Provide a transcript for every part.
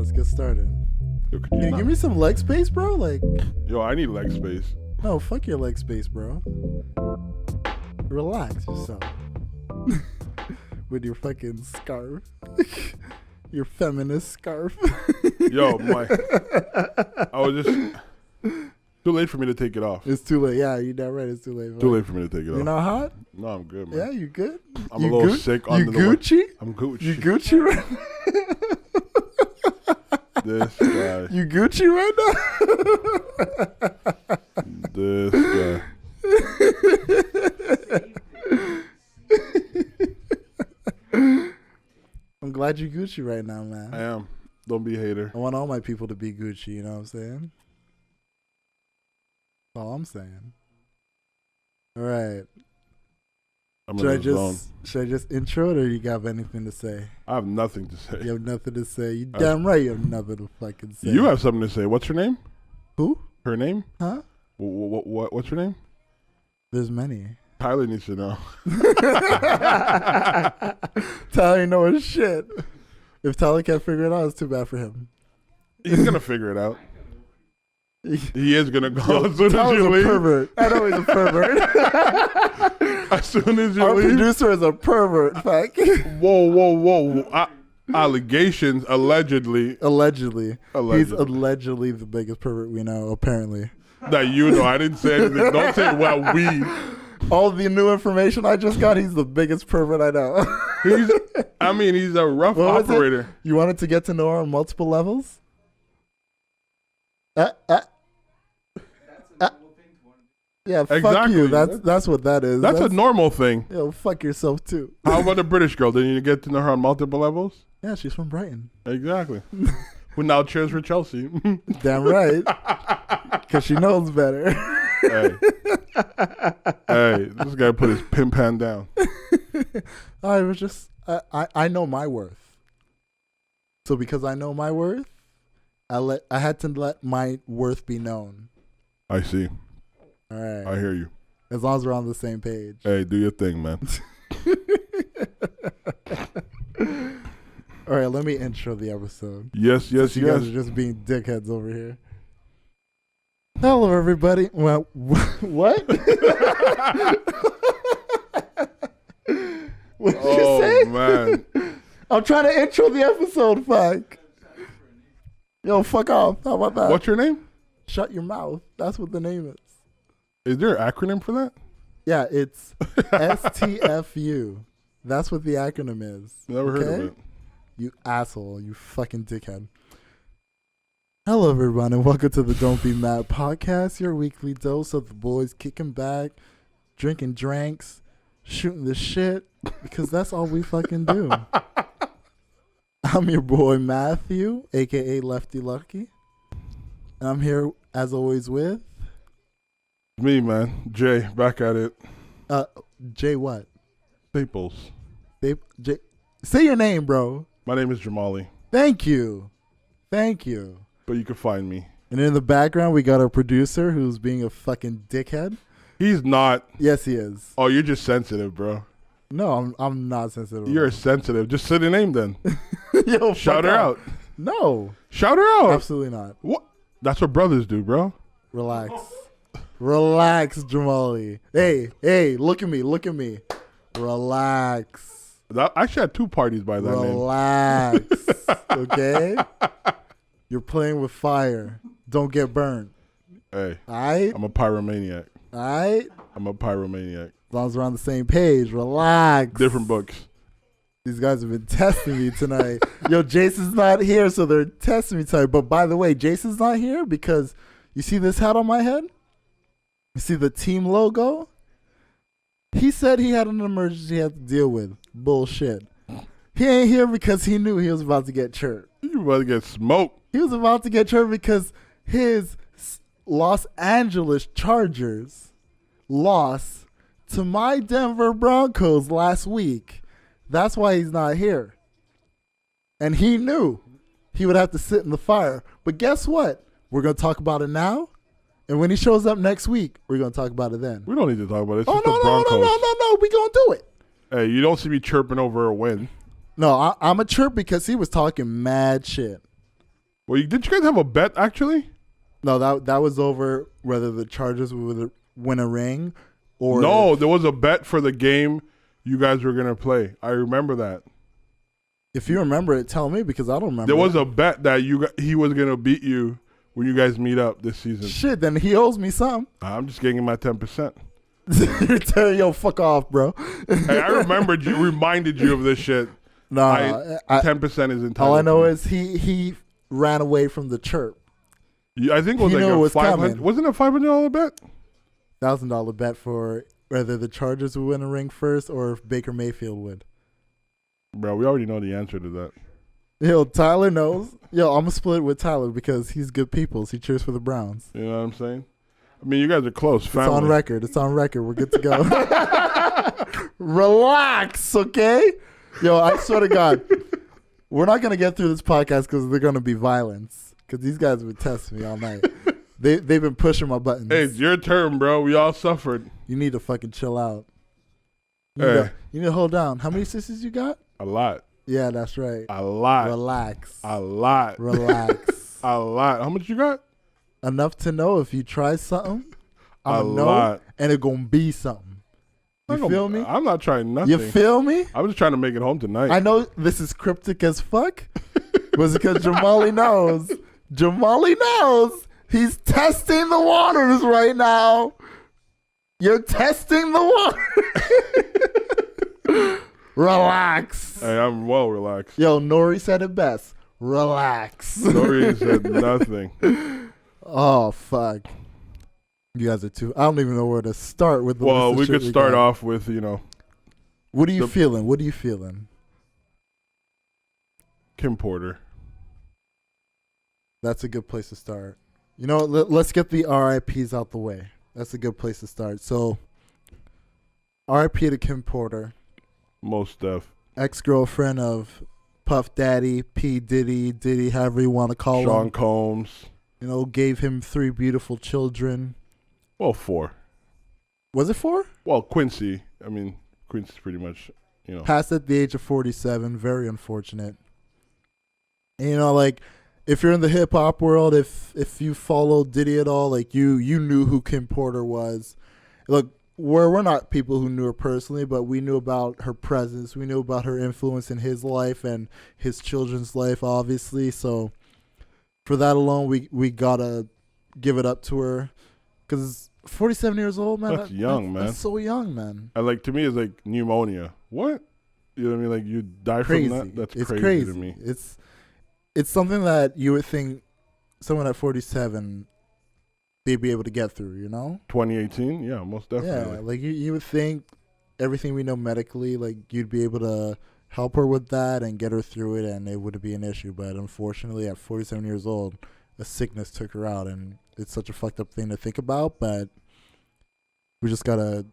let's get started. Yo, Can you give me some leg space, bro? Like, Yo, I need leg space. no, fuck your leg space, bro. Relax yourself. With your fucking scarf. Your feminist scarf. Yo, I was just too late for me to take it off. It's too late. Yeah, you're not right. It's too late. Bro. Too late for me to take it off. You're not hot? No, I'm good, man. Yeah, you good? I'm you a little sick on you Gucci? I'm Gucci. You Gucci right This guy. You Gucci right now? This guy. I'm glad you Gucci right now, man. I am. Don't be a hater. I want all my people to be Gucci, you know what I'm saying? That's all I'm saying. All right. I'm Should in the zone. I just intro it, or you got anything to say? I have nothing to say. You have nothing to say. You damn right you have nothing to fucking say. You have something to say. What's her name? Who? Her name? Huh? What's her name? There's many. Tyler needs to know. Tyler ain't know his shit. If Tyler can't figure it out, it's too bad for him. He's gonna figure it out. He is gonna go Yo, as soon as Tyler's you a leave. pervert. I know he's a pervert. As soon as you Our leave. producer is a pervert. Fuck. Whoa. Allegations, allegedly. Allegedly. Allegedly. He's allegedly the biggest pervert we know, apparently. That you know. I didn't say anything. Don't say well we. All the new information I just got, he's the biggest pervert I know. He's a rough What was it? operator. You wanted to get to know her on multiple levels? Yeah, fuck Exactly. you. That's what that is. That's a normal thing. Yo, fuck yourself too. How about a British girl? Didn't you get to know her on multiple levels? Yeah, she's from Brighton. Exactly. Who now cheers for Chelsea. Damn right. Because she knows better. Hey, this guy put his pimp hand down. I was just, I know my worth. So because I know my worth, I had to let my worth be known. I see. All right. I hear you. As long as we're on the same page. Hey, do your thing, man. All right, let me intro the episode. Yes. You guys are just being dickheads over here. Hello, everybody. Well, what? What did you say? Oh, man. I'm trying to intro the episode, fuck. Yo, fuck off. How about that? What's your name? Shut your mouth. That's what the name is. Is there an acronym for that? Yeah, it's STFU. That's what the acronym is. Never heard of it. You asshole. You fucking dickhead. Hello, everyone, and welcome to the Don't Be Mad podcast, your weekly dose of the boys kicking back, drinking drinks, shooting the shit, because that's all we fucking do. I'm your boy, Matthew, a.k.a. Lefty Lucky. And I'm here, as always, with... Me, man. Jay, back at it. Jay what? Staples. Jay, say your name, bro. My name is Jamali, Thank you. but you can find me. And in the background, we got our producer who's being a fucking dickhead. He's not. Yes, he is. Oh, you're just sensitive, bro. No, I'm not sensitive. You're sensitive. Just say the name then. Yo, Shout her out. No, Shout her out. absolutely not. What? That's what brothers do, bro. Relax. Relax, Jamali. Hey, look at me. Relax. I actually had two parties by that name. Relax. Okay? You're playing with fire. Don't get burned. Hey, Alright? I'm a pyromaniac. Alright? I'm a pyromaniac. As long as we're on the same page, relax. Different books. These guys have been testing me tonight. Yo, Jason's not here, so they're testing me tonight. But by the way, Jason's not here because you see this hat on my head? You see the team logo? He said he had an emergency he had to deal with. Bullshit. He ain't here because he knew he was about to get chirped. You about to get smoked. He was about to get chirped because his Los Angeles Chargers lost to my Denver Broncos last week. That's why he's not here. And he knew he would have to sit in the fire. But guess what? We're going to talk about it now. And when he shows up next week, we're going to talk about it then. We don't need to talk about it. It's Oh, just the no. Broncos. We're going to do it. Hey, you don't see me chirping over a win. No, I'm a chirp because he was talking mad shit. Well, did you guys have a bet actually? No, that was over whether the Chargers would win a ring or No, there was a bet for the game you guys were gonna play. I remember that. If you remember it, tell me because I don't remember. There was a bet that he was gonna beat you when you guys meet up this season. Shit, then he owes me some. I'm just getting my 10%. You're telling yo, fuck off, bro. Hey, I reminded you of this shit. Nah, 10% is entitled. All I know is he ran away from the chirp. Yeah, I think it was He knew it was 500. coming. Wasn't it a $500 bet? $1,000 bet for whether the Chargers would win a ring first or if Baker Mayfield would. Bro, we already know the answer to that. Yo, Tyler knows. Yo, I'm gonna split with Tyler because he's good people. So he cheers for the Browns. You know what I'm saying? I mean, you guys are close. Family. It's on record. It's on record. We're good to go. Relax, okay? Yo, I swear to God, we're not gonna get through this podcast because there's gonna be violence. Because these guys would test me all night. They've been pushing my buttons. Hey, it's your turn, bro. We all suffered. You need to fucking chill out. Hey. You need to hold down. How many sisters you got? A lot. Yeah, that's right. A lot. Relax. A lot. Relax. A lot. How much you got? Enough to know if you try something, I'm A going to know, lot. and it's going to be something. You feel me? I'm not trying nothing. You feel me? I'm just trying to make it home tonight. I know this is cryptic as fuck, but it's because Jamali knows. Jamali knows. He's testing the waters right now. You're testing the water. Relax. Hey, I'm well relaxed. Yo, Nori said it best. Relax. Nori said nothing. Oh, fuck. You guys are too. I don't even know where to start with the Well, list of we shit could start got. off with, What are you feeling? What are you feeling? Kim Porter. That's a good place to start. You know, let's get the RIPs out the way. That's a good place to start. So, RIP to Kim Porter. Most stuff. Ex-girlfriend of Puff Daddy, P. Diddy, however you want to call him. Sean Combs. You know, gave him 3 beautiful children. Well, 4. Was it 4? Well, Quincy. I mean, Quincy's pretty much, Passed at the age of 47. Very unfortunate. And, you know, like, if you're in the hip hop world, if you follow Diddy at all, like you knew who Kim Porter was. Look, we're not people who knew her personally, but we knew about her presence. We knew about her influence in his life and his children's life, obviously. So for that alone, we gotta give it up to her because 47 years old, man. That's young, man. That's so young, man. And like to me, it's like pneumonia. What? You know what I mean? Like you die Crazy. from that? That's It's crazy to me. It's something that you would think someone at 47 they'd be able to get through, you know? 2018? Yeah, most definitely. Yeah, like you would think everything we know medically, like you'd be able to help her with that and get her through it and it wouldn't be an issue. But unfortunately, at 47 years old, a sickness took her out and it's such a fucked up thing to think about, but we just got to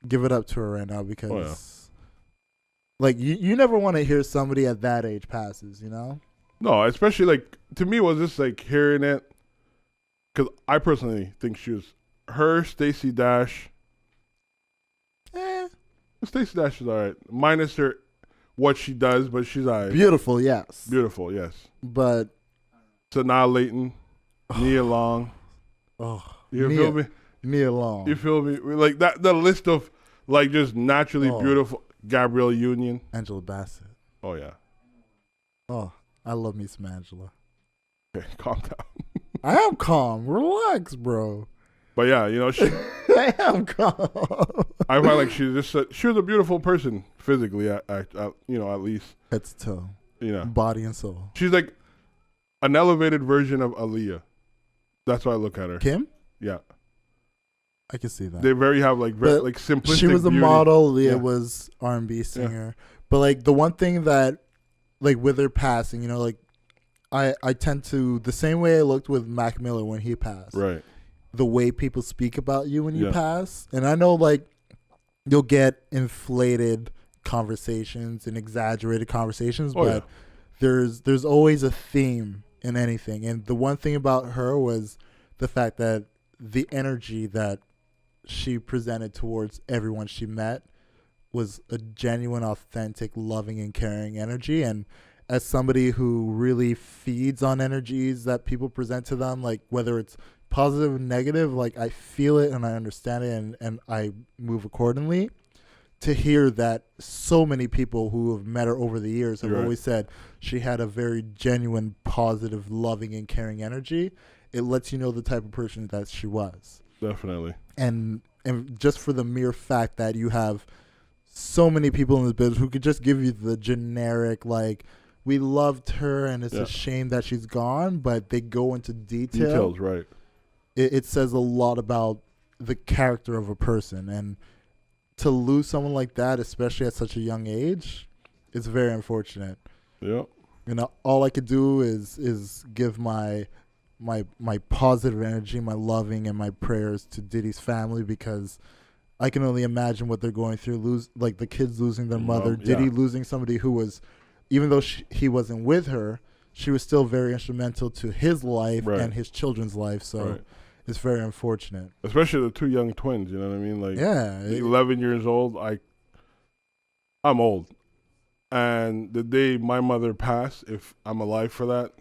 give it up to her right now because like you never want to hear somebody at that age passes, you know? No, especially like to me, it was just like hearing it because I personally think she was Stacey Dash. Stacey Dash is all right, minus her what she does, but she's all right. Beautiful, yes. Beautiful, yes. But Sanaa Layton, Nia Long. You feel me? Nia Long. You feel me? Like that, the list of like just naturally beautiful. Gabrielle Union, Angela Bassett. Oh yeah. Oh, I love me some Angela. Okay, calm down. I am calm. Relax, bro. But yeah, she. I am calm. I find like she was a beautiful person physically, at least. Head to toe. Body and soul. She's like an elevated version of Aaliyah. That's why I look at her. Kim? Yeah. I can see that. They very simplistic. She was a beauty. model. Leah was R&B singer. Yeah. But like the one thing that, like with her passing, like I tend to the same way I looked with Mac Miller when he passed. Right. The way people speak about you when you pass, and I know like you'll get inflated conversations and exaggerated conversations, but there's always a theme in anything. And the one thing about her was the fact that the energy that she presented towards everyone she met was a genuine, authentic, loving, and caring energy. And as somebody who really feeds on energies that people present to them, like whether it's positive or negative, like I feel it and I understand it, and I move accordingly. To hear that so many people who have met her over the years have always said she had a very genuine, positive, loving, and caring energy, it lets you know the type of person that she was. Definitely. And just for the mere fact that you have so many people in this business who could just give you the generic, like, we loved her and it's a shame that she's gone, but they go into details, right? It says a lot about the character of a person, and to lose someone like that, especially at such a young age, it's very unfortunate. Yeah. You know, all I could do is give my positive energy, my loving, and my prayers to Diddy's family, because I can only imagine what they're going through. Like the kids losing their mother, Diddy losing somebody who was, even though he wasn't with her, she was still very instrumental to his life and his children's life. So it's very unfortunate. Especially the two young twins, you know what I mean? Like, 11 years old. I'm old. And the day my mother passed, if I'm alive for that,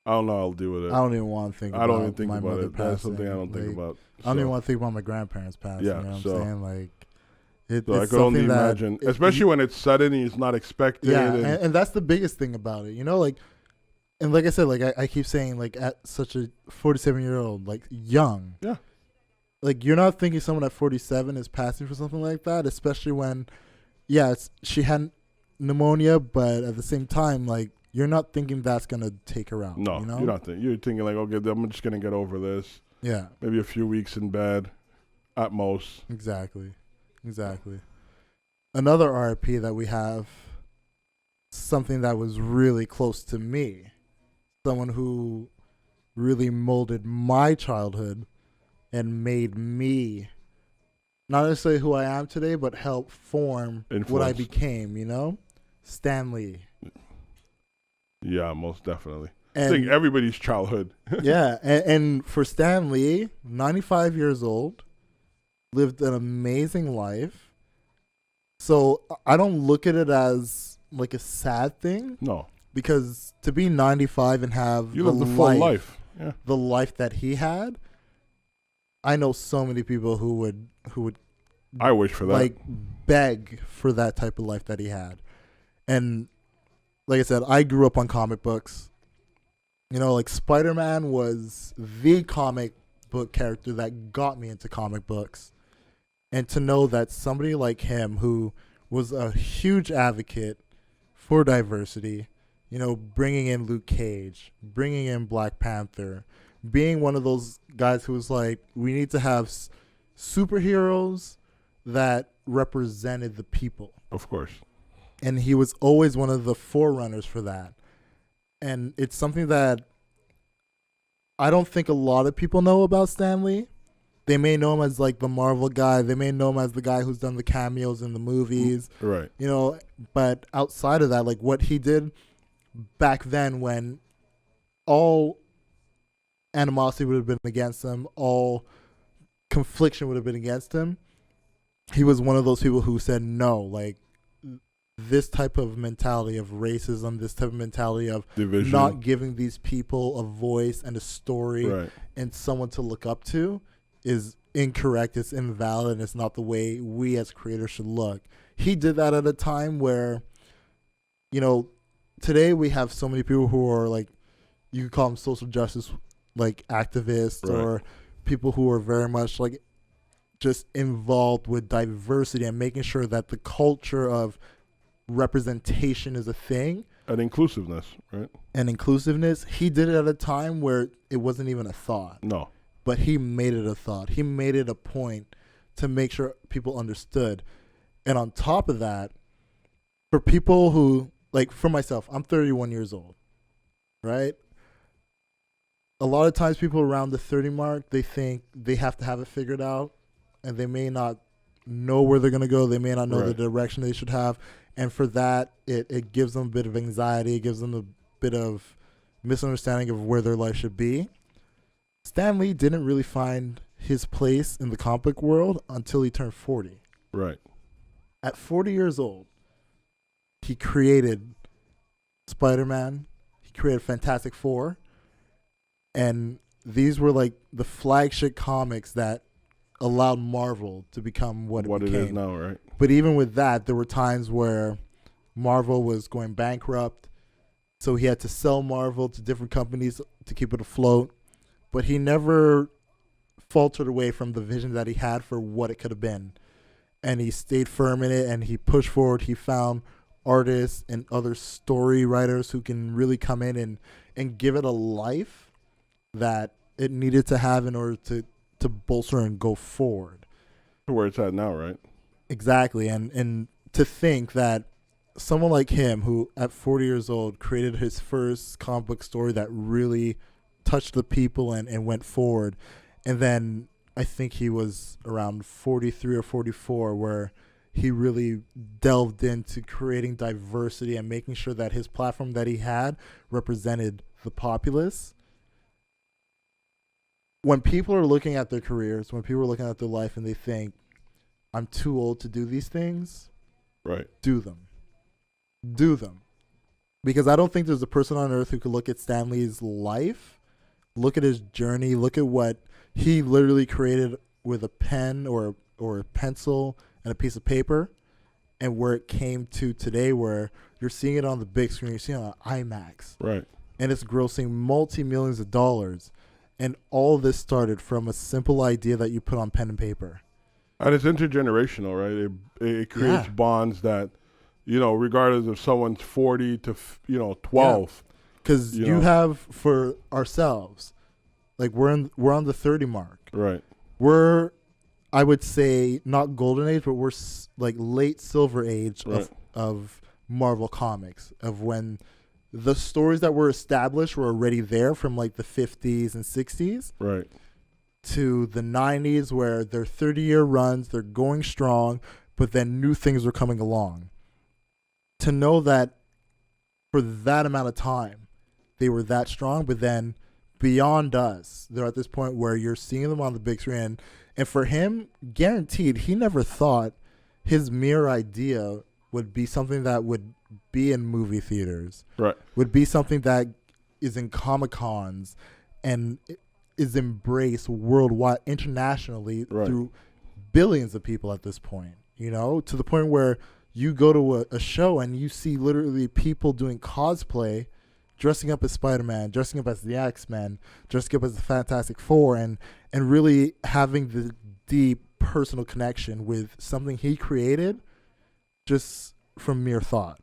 I don't know how I'll deal with it. I don't even want to think about it. I don't even think about it. That's something I don't think about. I don't even want to think about my grandparents passing. Yeah, you know what I'm saying? Like, so I can only imagine, especially when it's sudden and it's not expected. Yeah, and that's the biggest thing about it. You know, like, and like I said, like I keep saying, like at such a 47-year-old, like young. Yeah. Like you're not thinking someone at 47 is passing for something like that, especially when, she had pneumonia, but at the same time, like you're not thinking that's gonna take her out. No, you know? You're not thinking. You're thinking like, okay, I'm just gonna get over this. Yeah. Maybe a few weeks in bed, at most. Exactly. Another RIP that we have, something that was really close to me, someone who really molded my childhood and made me not necessarily who I am today, but helped form what I became, you know? Stan Lee. Yeah, most definitely. I think everybody's childhood. Yeah, and for Stan Lee, 95 years old, lived an amazing life. So I don't look at it as like a sad thing. No. Because to be 95 and have the full life. Yeah. The life that he had, I know so many people who would I wish for that. Like beg for that type of life that he had. And like I said, I grew up on comic books. You know, like Spider-Man was the comic book character that got me into comic books. And to know that somebody like him, who was a huge advocate for diversity, you know, bringing in Luke Cage, bringing in Black Panther, being one of those guys who was like, we need to have superheroes that represented the people. Of course. And he was always one of the forerunners for that. And it's something that I don't think a lot of people know about Stan Lee. They may know him as like the Marvel guy. They may know him as the guy who's done the cameos in the movies. Right. You know, but outside of that, like what he did back then when all animosity would have been against him, all confliction would have been against him, he was one of those people who said no, like this type of mentality of racism, this type of mentality of division, not giving these people a voice and a story and someone to look up to is incorrect, it's invalid, and it's not the way we as creators should look. He did that at a time where, you know, today we have so many people who are like, you could call them social justice like activists or people who are very much like just involved with diversity and making sure that the culture of representation is a thing. And inclusiveness, right? And inclusiveness. He did it at a time where it wasn't even a thought. No. But he made it a thought. He made it a point to make sure people understood. And on top of that, for people who, like for myself, I'm 31 years old, right? A lot of times people around the 30 mark, they think they have to have it figured out, and they may not know where they're going to go. They may not know the direction they should have. And for that, it gives them a bit of anxiety. It gives them a bit of misunderstanding of where their life should be. Stan Lee didn't really find his place in the comic world until he turned 40. Right. At 40 years old, he created Spider-Man. He created Fantastic Four. And these were like the flagship comics that allowed Marvel to become what it became. It is now, right? But even with that, there were times where Marvel was going bankrupt, so he had to sell Marvel to different companies to keep it afloat. But he never faltered away from the vision that he had for what it could have been. And he stayed firm in it, and he pushed forward. He found artists and other story writers who can really come in and give it a life that it needed to have in order to bolster and go forward. Where it's at now, right? Exactly. And to think that someone like him, who at 40 years old created his first comic book story that really touched the people and went forward, and then I think he was around 43 or 44 where he really delved into creating diversity and making sure that his platform that he had represented the populace. When people are looking at their careers, when people are looking at their life and they think, I'm too old to do these things, right? Do them. Do them. Because I don't think there's a person on earth who could look at Stan Lee's life, look at his journey, look at what he literally created with a pen or a pencil and a piece of paper, and where it came to today where you're seeing it on the big screen, you're seeing it on IMAX. Right. And it's grossing multi-millions of dollars. And all this started from a simple idea that you put on pen and paper. And it's intergenerational, right? It creates bonds that, regardless of someone's 40 to, 12. Because you have, for ourselves, like we're on the 30 mark. Right. We're, I would say, not golden age, but we're like late silver age of Marvel Comics, of when the stories that were established were already there from like the 50s and 60s. Right. To the 90s where they're 30-year runs, they're going strong, but then new things are coming along. To know that for that amount of time, they were that strong, but then beyond us, they're at this point where you're seeing them on the big screen. And for him, guaranteed, he never thought his mere idea would be something that would be in movie theaters. Right. Would be something that is in Comic-Cons and is embraced worldwide, internationally, through billions of people at this point, to the point where you go to a show and you see literally people doing cosplay, dressing up as Spider-Man, dressing up as the X-Men, dressing up as the Fantastic Four, and really having the deep personal connection with something he created just from mere thought.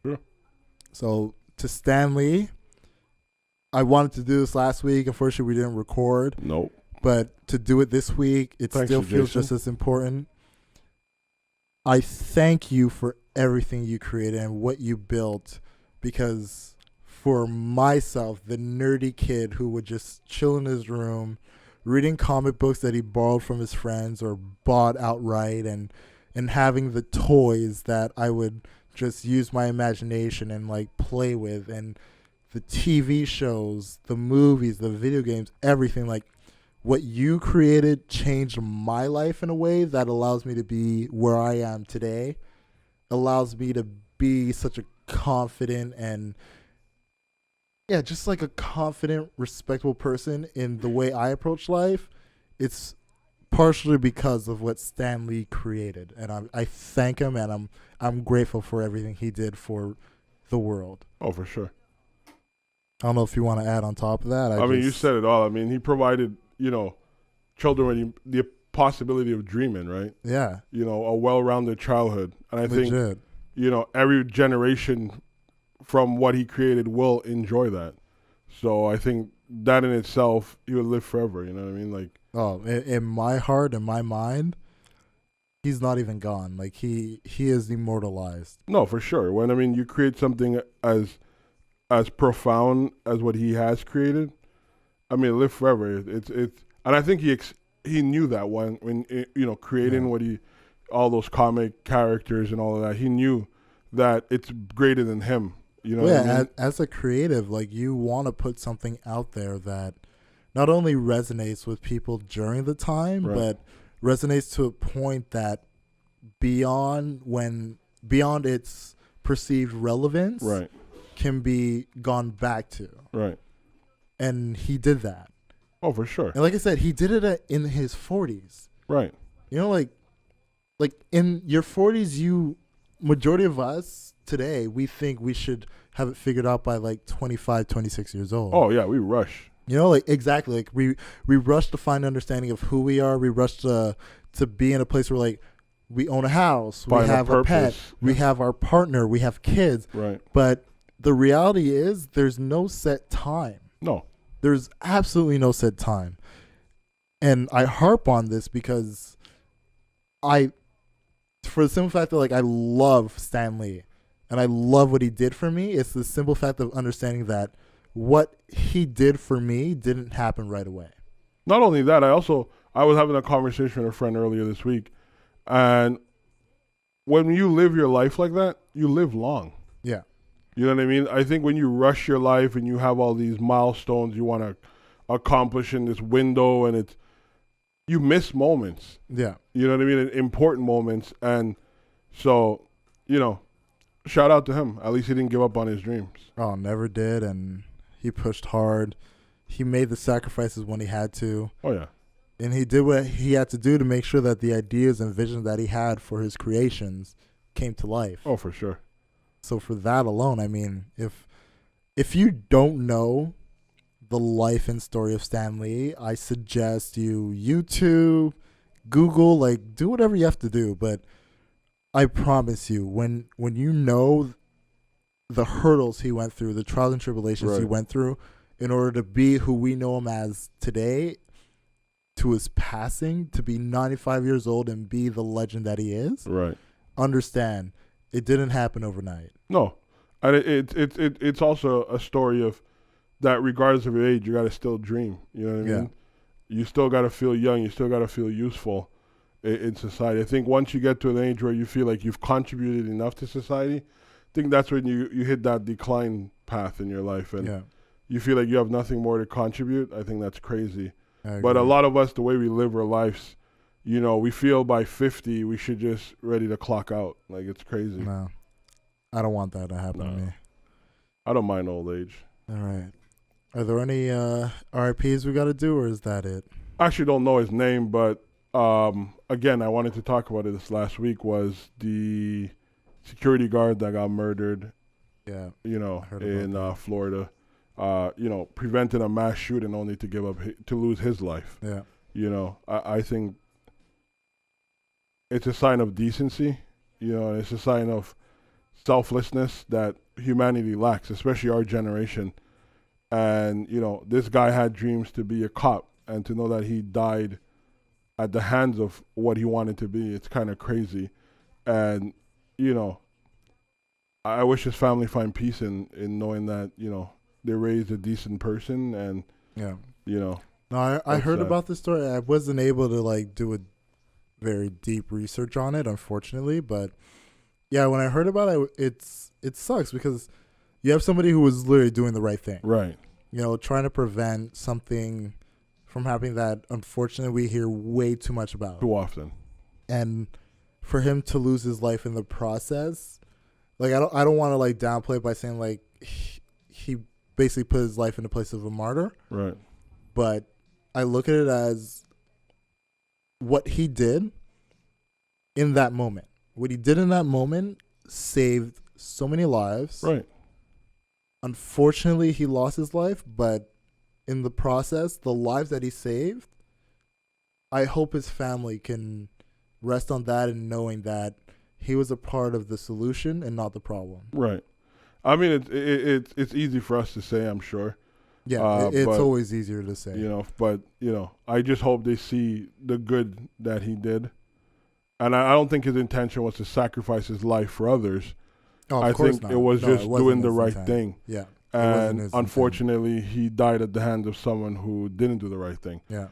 Sure. So to Stan Lee, I wanted to do this last week. Unfortunately, we didn't record. Nope. But to do it this week, it still feels just as important. I thank you for everything you created and what you built, because for myself, the nerdy kid who would just chill in his room, reading comic books that he borrowed from his friends or bought outright, and having the toys that I would just use my imagination and like play with, and the TV shows, the movies, the video games, everything, like what you created changed my life in a way that allows me to be where I am today, allows me to be such a confident and just like a confident, respectable person in the way I approach life. It's partially because of what Stan Lee created, and I thank him, and I'm grateful for everything he did for the world. Oh, for sure. I don't know if you want to add on top of that. I mean, you said it all. I mean, he provided, children the possibility of dreaming, right? Yeah. A well-rounded childhood. And I Legit. think, every generation from what he created will enjoy that. So I think that in itself, he will live forever. You know what I mean? Like, in my heart, in my mind, he's not even gone. Like he is immortalized. No, for sure. When you create something as profound as what he has created, live forever. It's and I think he knew that when creating all those comic characters and all of that, he knew that it's greater than him. As a creative, like you want to put something out there that not only resonates with people during the time, but resonates to a point that beyond its perceived relevance, can be gone back to. Right. And he did that. Oh, for sure. And like I said, he did it in his 40s. Right. You know, like in your 40s, majority of us today, we think we should have it figured out by like 25, 26 years old. Oh, yeah, we rush. You know, like exactly. Like we rush to find understanding of who we are. We rush to be in a place where like we own a house, we have a pet, we have our partner, we have kids. Right. But the reality is there's no set time. No. There's absolutely no set time. And I harp on this because for the simple fact that like I love Stan Lee and I love what he did for me, it's the simple fact of understanding that what he did for me didn't happen right away. Not only that, I was having a conversation with a friend earlier this week, and when you live your life like that, you live long. Yeah. You know what I mean? I think when you rush your life and you have all these milestones you want to accomplish in this window, and you miss moments. Yeah. You know what I mean? Important moments. And so, shout out to him. At least he didn't give up on his dreams. Oh, never did. And he pushed hard. He made the sacrifices when he had to. Oh, yeah. And he did what he had to do to make sure that the ideas and visions that he had for his creations came to life. Oh, for sure. So for that alone, I mean, if you don't know the life and story of Stan Lee, I suggest you YouTube, Google, like do whatever you have to do. But I promise you, when you know the hurdles he went through, the trials and tribulations he went through in order to be who we know him as today, to his passing, to be 95 years old and be the legend that he is, right? Understand, it didn't happen overnight. No, and it's also a story of that. Regardless of your age, you got to still dream. You know what I mean? You still got to feel young. You still got to feel useful in society. I think once you get to an age where you feel like you've contributed enough to society, I think that's when you hit that decline path in your life, and you feel like you have nothing more to contribute. I think that's crazy. But a lot of us, the way we live our lives, we feel by 50 we should just ready to clock out. Like, it's crazy. No, I don't want that to happen to me. I don't mind old age. All right. Are there any RIPs we got to do, or is that it? I actually don't know his name, but again, I wanted to talk about it this last week, was the security guard that got murdered, in Florida. Preventing a mass shooting only to lose his life. Yeah. I think it's a sign of decency, and it's a sign of selflessness that humanity lacks, especially our generation. And, this guy had dreams to be a cop, and to know that he died at the hands of what he wanted to be, it's kind of crazy. And, I wish his family find peace in knowing that, they raised a decent person, and No, I heard about this story. I wasn't able to do a very deep research on it, unfortunately. But yeah, when I heard about it, it sucks because you have somebody who was literally doing the right thing, right? Trying to prevent something from happening that unfortunately we hear way too much about, too often, and for him to lose his life in the process, I don't want to downplay it by saying he basically put his life in the place of a martyr. Right. But I look at it as what he did in that moment. What he did in that moment saved so many lives. Right. Unfortunately, he lost his life, but in the process, the lives that he saved, I hope his family can rest on that and knowing that he was a part of the solution and not the problem. Right. I mean, it's easy for us to say, I'm sure. Yeah, it's always easier to say. But I just hope they see the good that he did. And I don't think his intention was to sacrifice his life for others. Oh, I think it was just doing the right thing. Yeah. And unfortunately, he died at the hands of someone who didn't do the right thing. Yeah.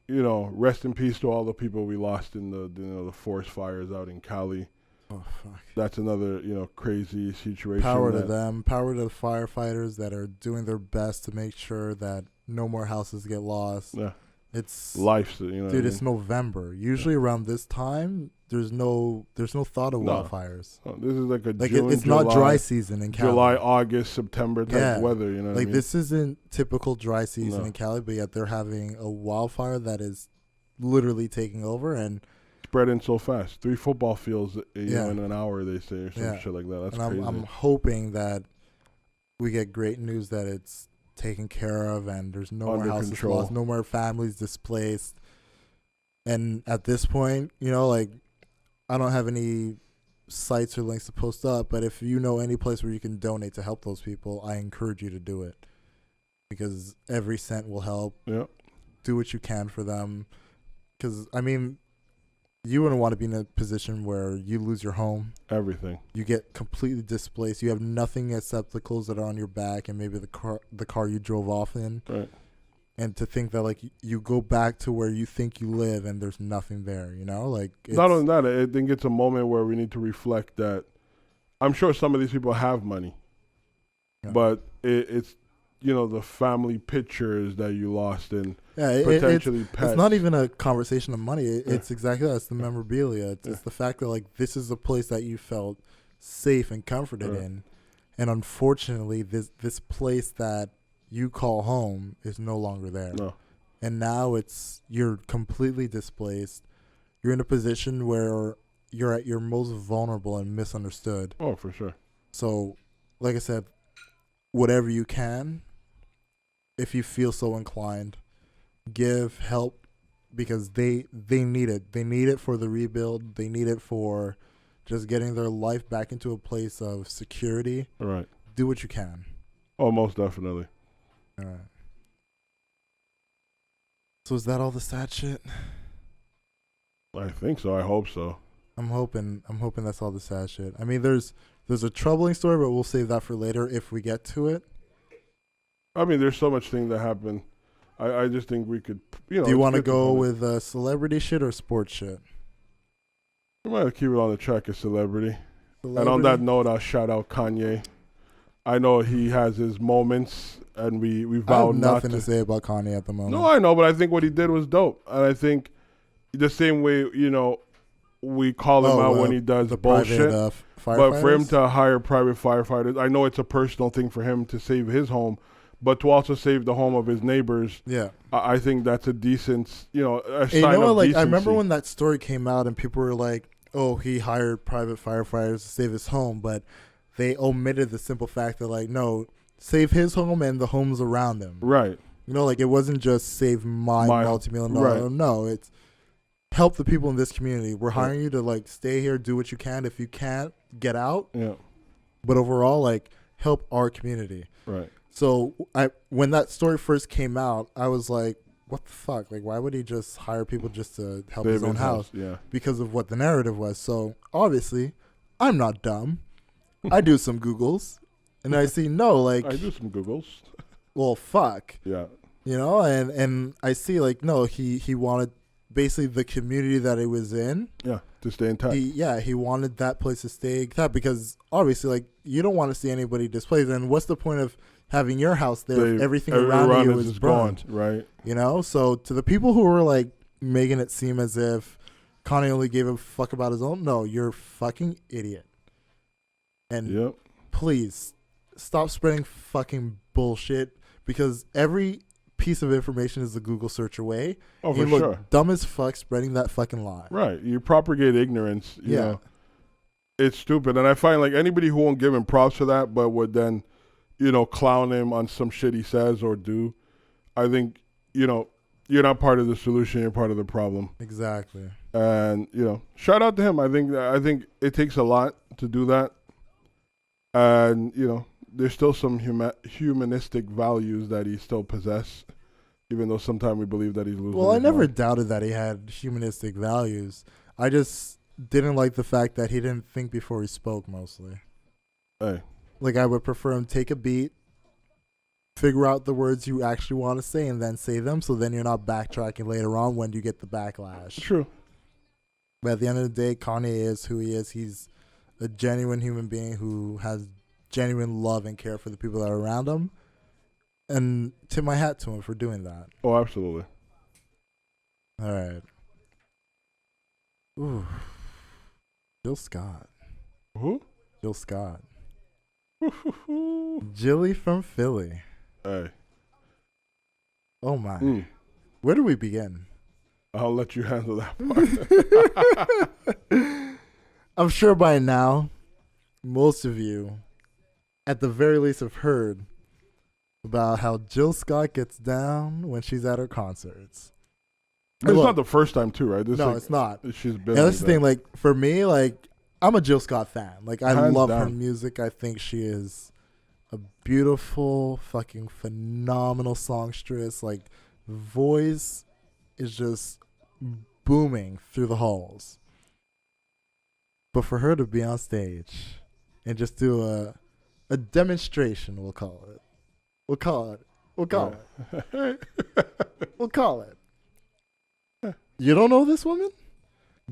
Rest in peace to all the people we lost in the forest fires out in Cali. Oh, fuck. That's another, crazy situation. Power to them. Power to the firefighters that are doing their best to make sure that no more houses get lost. Yeah. It's life. Dude, it's November. Usually around this time, there's no thought of wildfires. Oh, this is like a June, it's July, not dry season in Cali. July, August, September type weather. You know, what I mean? This isn't typical dry season in Cali, but yet they're having a wildfire that is literally taking over and spreading so fast. 3 football fields, in an hour, they say, or some shit like that. That's crazy. I'm hoping that we get great news that it's taken care of and there's no more houses lost, no more families displaced. And at this point, like, I don't have any sites or links to post up, but if you know any place where you can donate to help those people, I encourage you to do it, because every cent will help. Yeah. Do what you can for them, because, I mean, you wouldn't want to be in a position where you lose your home. Everything. You get completely displaced. You have nothing except the clothes that are on your back and maybe the car you drove off in. Right. And to think that, like, you go back to where you think you live and there's nothing there, Like, not only that, I think it's a moment where we need to reflect that I'm sure some of these people have money, but it's, the family pictures that you lost in potentially pets. It's not even a conversation of money. It's exactly that. It's the memorabilia. It's the fact that, like, this is a place that you felt safe and comforted in. And unfortunately, this place that you call home is no longer there. No. And now you're completely displaced. You're in a position where you're at your most vulnerable and misunderstood. Oh, for sure. So, like I said, whatever you can, if you feel so inclined, give help, because they need it. They need it for the rebuild. They need it for just getting their life back into a place of security. Right. Do what you can. Oh, most definitely. All right. So is that all the sad shit? I think so. I hope so. I'm hoping that's all the sad shit. I mean, there's a troubling story, but we'll save that for later if we get to it. I mean, there's so much thing that happened. I just think we could, Do you want to go with celebrity shit or sports shit? We might keep it on the track of celebrity. And on that note, I'll shout out Kanye. I know he has his moments, and we vowed not nothing to say about Kanye at the moment. No, I know, but I think what he did was dope. And I think the same way, we call him out when he does bullshit. But for him to hire private firefighters, I know it's a personal thing for him to save his home, but to also save the home of his neighbors, I think that's a decent, a sign of decency. I remember when that story came out and people were like, oh, he hired private firefighters to save his home, but they omitted the simple fact that, like, no, save his home and the homes around him. Right. Like, it wasn't just save my multi-million dollar. Right. No, it's help the people in this community. We're hiring you to, like, stay here, do what you can. If you can't, get out. Yeah. But overall, like, help our community. Right. So when that story first came out, I was like, what the fuck? Like, why would he just hire people just to help his own house? Yeah. Because of what the narrative was. So, obviously, I'm not dumb. I do some Googles, and I see, I do some Googles. Well, fuck. Yeah. And I see, like, no, he wanted basically the community that it was in. Yeah, to stay intact. He wanted that place to stay intact, because obviously, like, you don't want to see anybody displaced. And what's the point of having your house there if everything around you is burned? Right. So to the people who were, like, making it seem as if Kanye only gave a fuck about his own, no, you're a fucking idiot. And please stop spreading fucking bullshit, because every piece of information is a Google search away. Oh, you for look dumb as fuck spreading that fucking lie. Right. You propagate ignorance. You know. It's stupid. And I find, like, anybody who won't give him props for that but would then, clown him on some shit he says or do, I think, you're not part of the solution. You're part of the problem. Exactly. And, shout out to him. I think it takes a lot to do that. And, there's still some humanistic values that he still possesses, even though sometimes we believe that he's losing. Well, I never doubted that he had humanistic values. I just didn't like the fact that he didn't think before he spoke, mostly. Hey. Like, I would prefer him take a beat, figure out the words you actually want to say, and then say them, so then you're not backtracking later on when you get the backlash. True. But at the end of the day, Kanye is who he is. He's a genuine human being who has genuine love and care for the people that are around him, and tip my hat to him for doing that. Oh, absolutely. All right. Ooh. Jill Scott. Who? Jill Scott. Jilly from Philly. Hey. Oh my. Where do we begin? I'll let you handle that part. I'm sure by now, most of you, at the very least, have heard about how Jill Scott gets down when she's at her concerts. It's not the first time, too, right? No, it's not. She's been. Yeah, that's the thing. Like for me, like I'm a Jill Scott fan. Like I love her music. I think she is a beautiful, fucking phenomenal songstress. Like voice is just booming through the halls. But for her to be on stage and just do a demonstration, we'll call it. We'll call it. You don't know this woman?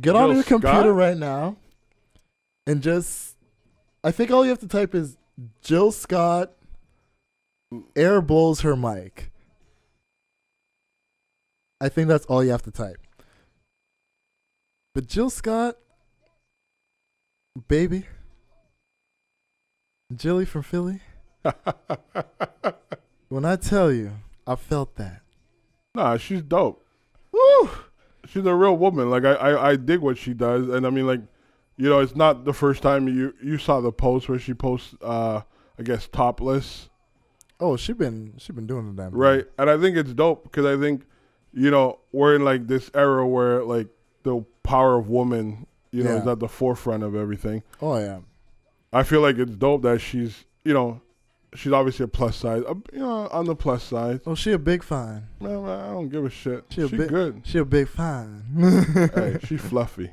Get on your computer right now and just, I think all you have to type is Jill Scott air blows her mic. I think that's all you have to type. But Jill Scott, baby, Jilly from Philly, when I tell you, I felt that. Nah, she's dope. Woo! She's a real woman. Like I dig what she does, and I mean, like, you know, it's not the first time you saw the post where she posts, I guess, topless. Oh, she been doing the damn thing. Right, and I think it's dope because I think, you know, we're in like this era where like the power of woman, you know, is at the forefront of everything. Oh yeah. I feel like it's dope that she's, you know, she's obviously a plus size, you know, on the plus side. Oh, she a big fine. Man, I don't give a shit. She good. She a big fine. Hey, she's fluffy.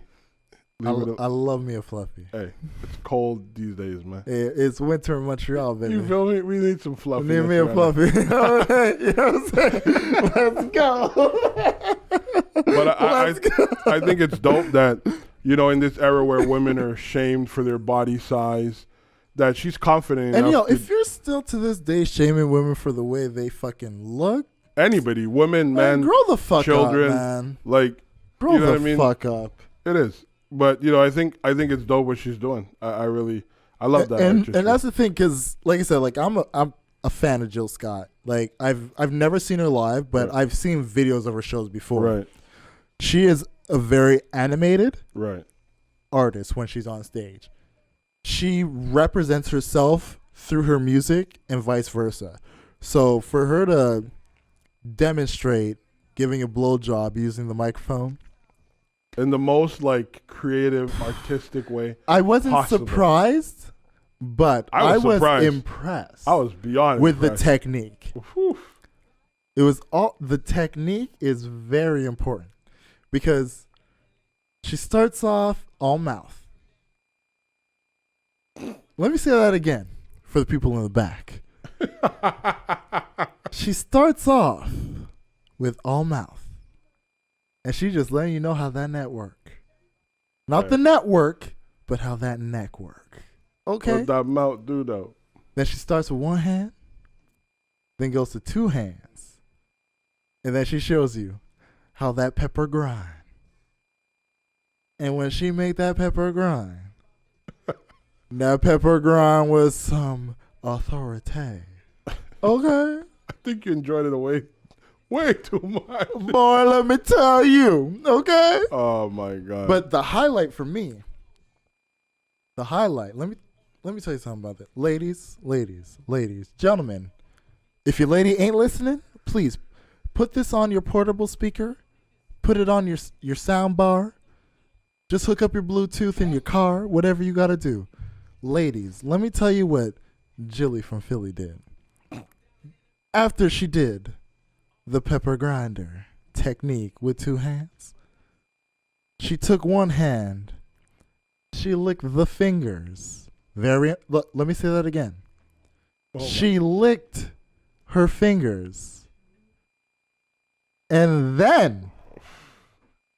I love me a fluffy. Hey, it's cold these days, man. Hey, it's winter in Montreal, baby. You feel me? We need some fluffy. Need me a fluffy. All right, you know what I'm saying? Let's go. But I think it's dope that, you know, in this era where women are shamed for their body size, that she's confident and enough. And if you're still to this day shaming women for the way they fucking look, anybody, women, men, grow the fuck children, up, man. Like, grow you know the what I mean? Fuck up. It is, but you know, I think it's dope what she's doing. I love that. And that's the thing, because like I said, like I'm a fan of Jill Scott. Like I've never seen her live, but I've seen videos of her shows before. Right. She is a very animated artist when she's on stage. She represents herself through her music and vice versa. So for her to demonstrate giving a blowjob using the microphone in the most like creative, artistic way, I wasn't surprised, but I was impressed. I was beyond with impressed. The technique. Whew. It was the technique is very important because she starts off all mouth. Let me say that again for the people in the back. She starts off with all mouth. And she just letting you know how that neck work. Not the network, but how that neck work. Okay? What that mouth do, though? Then she starts with one hand, then goes to two hands. And then she shows you how that pepper grind. And when she made that pepper grind, that pepper grind was some authority. Okay? I think you enjoyed it way too much. Boy, let me tell you. Okay? Oh, my God. But the highlight for me, let me tell you something about that. Ladies, gentlemen, if your lady ain't listening, please put this on your portable speaker. Put it on your sound bar. Just hook up your Bluetooth in your car, whatever you got to do. Ladies, let me tell you what Jilly from Philly did. After she did the pepper grinder technique with two hands, she took one hand, she licked the fingers. Let me say that again. She licked her fingers. And then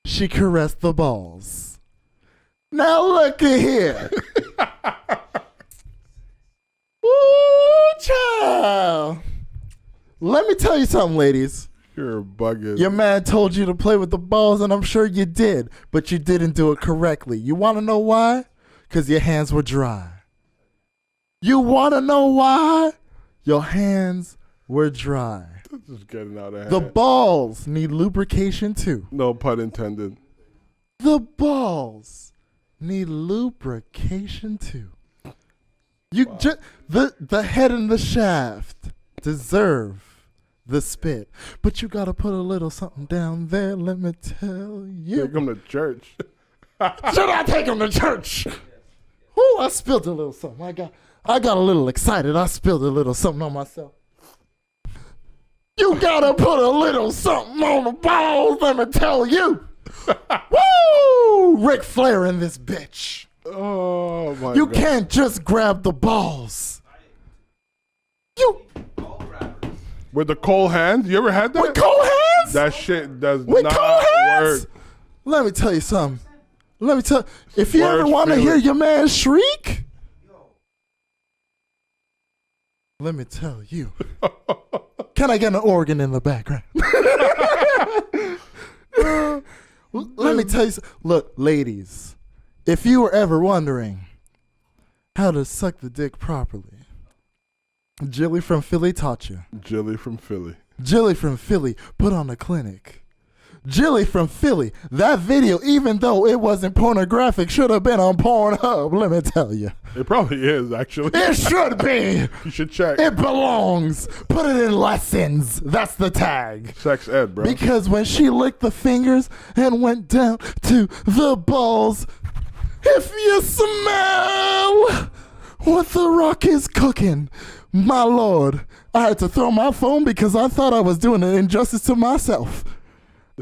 she caressed the balls. Now look at here. Ooh, child. Let me tell you something, ladies. You're bugging. Your man told you to play with the balls, and I'm sure you did, but you didn't do it correctly. You want to know why? Because your hands were dry. You want to know why? Your hands were dry. This is getting out of hand. The balls need lubrication too. No pun intended. The balls need lubrication too. You just the head and the shaft deserve the spit, but you gotta put a little something down there. Let me tell you. Take him to church. Should I take him to church? Ooh, I spilled a little something. I got a little excited. I spilled a little something on myself. You gotta put a little something on the balls. Let me tell you. Woo! Ric Flair in this bitch. Oh my You God. can't just grab the balls. You With the cold hands? You ever had that? with cold hands? That shit does With not cold hands? work. Let me tell you something. If you ever Worst want to feeling. hear your man shriek, let me tell you. Can I get an organ in the background? Let me tell you. Look, ladies, if you were ever wondering how to suck the dick properly, Jilly from Philly taught you. Jilly from Philly. Jilly from Philly put on a clinic. Jilly from Philly, that video, even though it wasn't pornographic, should have been on Pornhub, let me tell you. It probably is, actually. It should be. You should check. It belongs. Put it in lessons. That's the tag. Sex ed, bro. Because when she licked the fingers and went down to the balls, if you smell what the Rock is cooking, my Lord, I had to throw my phone because I thought I was doing an injustice to myself.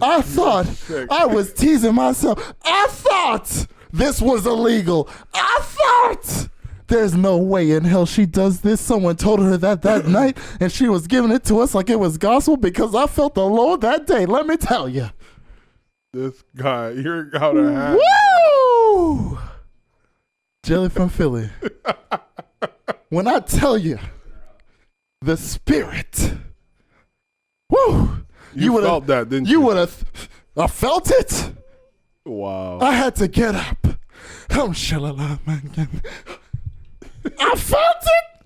I thought I was teasing myself. I thought this was illegal. I thought there's no way in hell she does this. Someone told her that night, and she was giving it to us like it was gospel because I felt the Lord that day. Let me tell you. This guy, you're out of hand. Woo! Jelly from Philly. When I tell you, the spirit. Woo! You felt that, didn't you? You would have. I felt it. Wow. I had to get up. I felt it.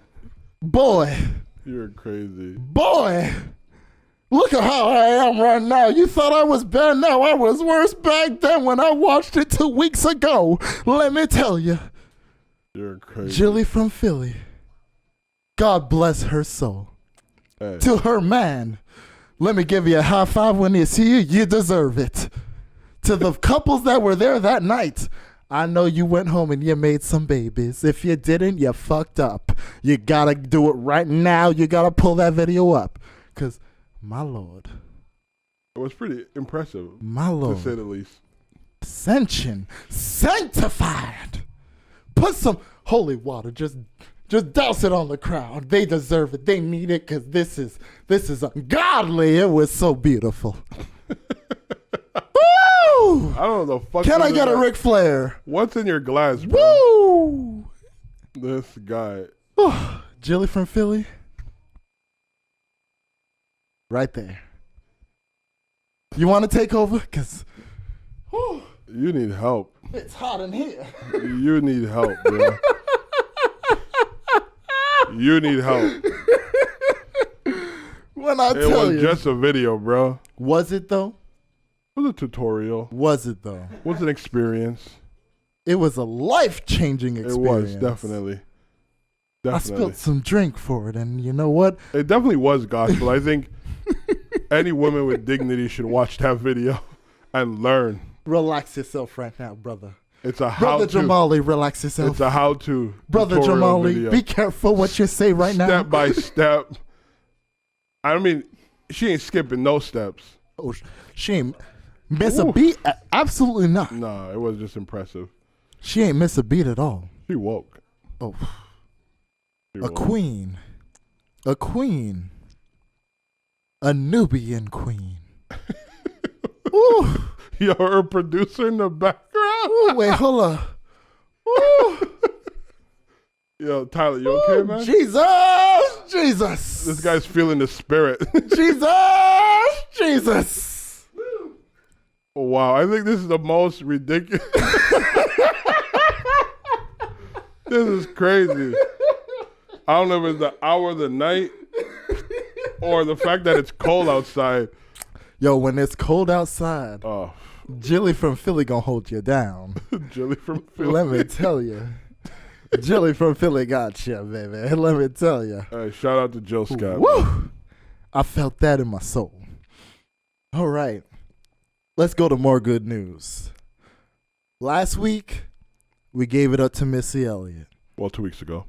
Boy. You're crazy. Boy. Look at how I am right now. You thought I was bad. Now I was worse back then when I watched it 2 weeks ago. Let me tell you. You're crazy. Jilly from Philly. God bless her soul. Hey. To her man. Let me give you a high five when you see you. You deserve it. To the couples that were there that night, I know you went home and you made some babies. If you didn't, you fucked up. You gotta do it right now. You gotta pull that video up. Because, my Lord. It was pretty impressive. My Lord. To say the least. Ascension. Sanctified. Put some holy water. Just douse it on the crowd. They deserve it. They need it because this is ungodly. It was so beautiful. Woo! I don't know the fuck. Can I get a Ric Flair? What's in your glass, bro? Woo! This guy. Jilly from Philly. Right there. You want to take over? Because you need help. It's hot in here. You need help, bro. You need help. When I tell you. It was just a video, bro. Was it though? It was a tutorial. Was it though? It was an experience. It was a life-changing experience. It was, definitely. I spilled some drink for it, and you know what? It definitely was gospel. I think any woman with dignity should watch that video and learn. Relax yourself right now, brother. It's a how-to. Brother Jamali, relax yourself. It's a how-to. Brother Jamali, video. Be careful what you say right now. Step by step. I mean, she ain't skipping no steps. Oh, she ain't miss a beat? Absolutely not. No, it was just impressive. She ain't miss a beat at all. She woke. Oh. A queen. A queen. A Nubian queen. Ooh. Yo, her producer in the background. Ooh, wait, hold up. Ooh. Yo, Tyler, you okay, man? Jesus! Jesus. This guy's feeling the spirit. Jesus. Wow, I think this is the most ridiculous. This is crazy. I don't know if it's the hour of the night or the fact that it's cold outside. Yo, when it's cold outside, Jilly from Philly gonna hold you down. Jilly from Philly. Let me tell you. Jilly from Philly got you, baby. Let me tell you. All right, shout out to Joe Scott. Woo! I felt that in my soul. All right. Let's go to more good news. Last week, we gave it up to Missy Elliott. Well, 2 weeks ago.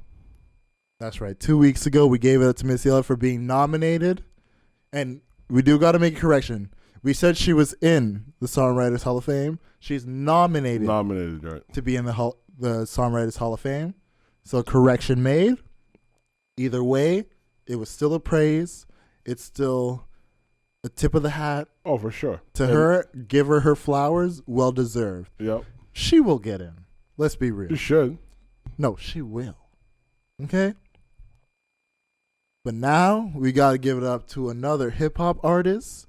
That's right. 2 weeks ago, we gave it up to Missy Elliott for being nominated. And we do got to make a correction. We said she was in the Songwriters Hall of Fame. She's nominated. Right. To be in the Songwriters Hall of Fame. So correction made. Either way, it was still a praise. It's still a tip of the hat. Oh, for sure. To her, give her flowers. Well deserved. Yep. She will get in. Let's be real. You should. No, she will. Okay? But now we got to give it up to another hip-hop artist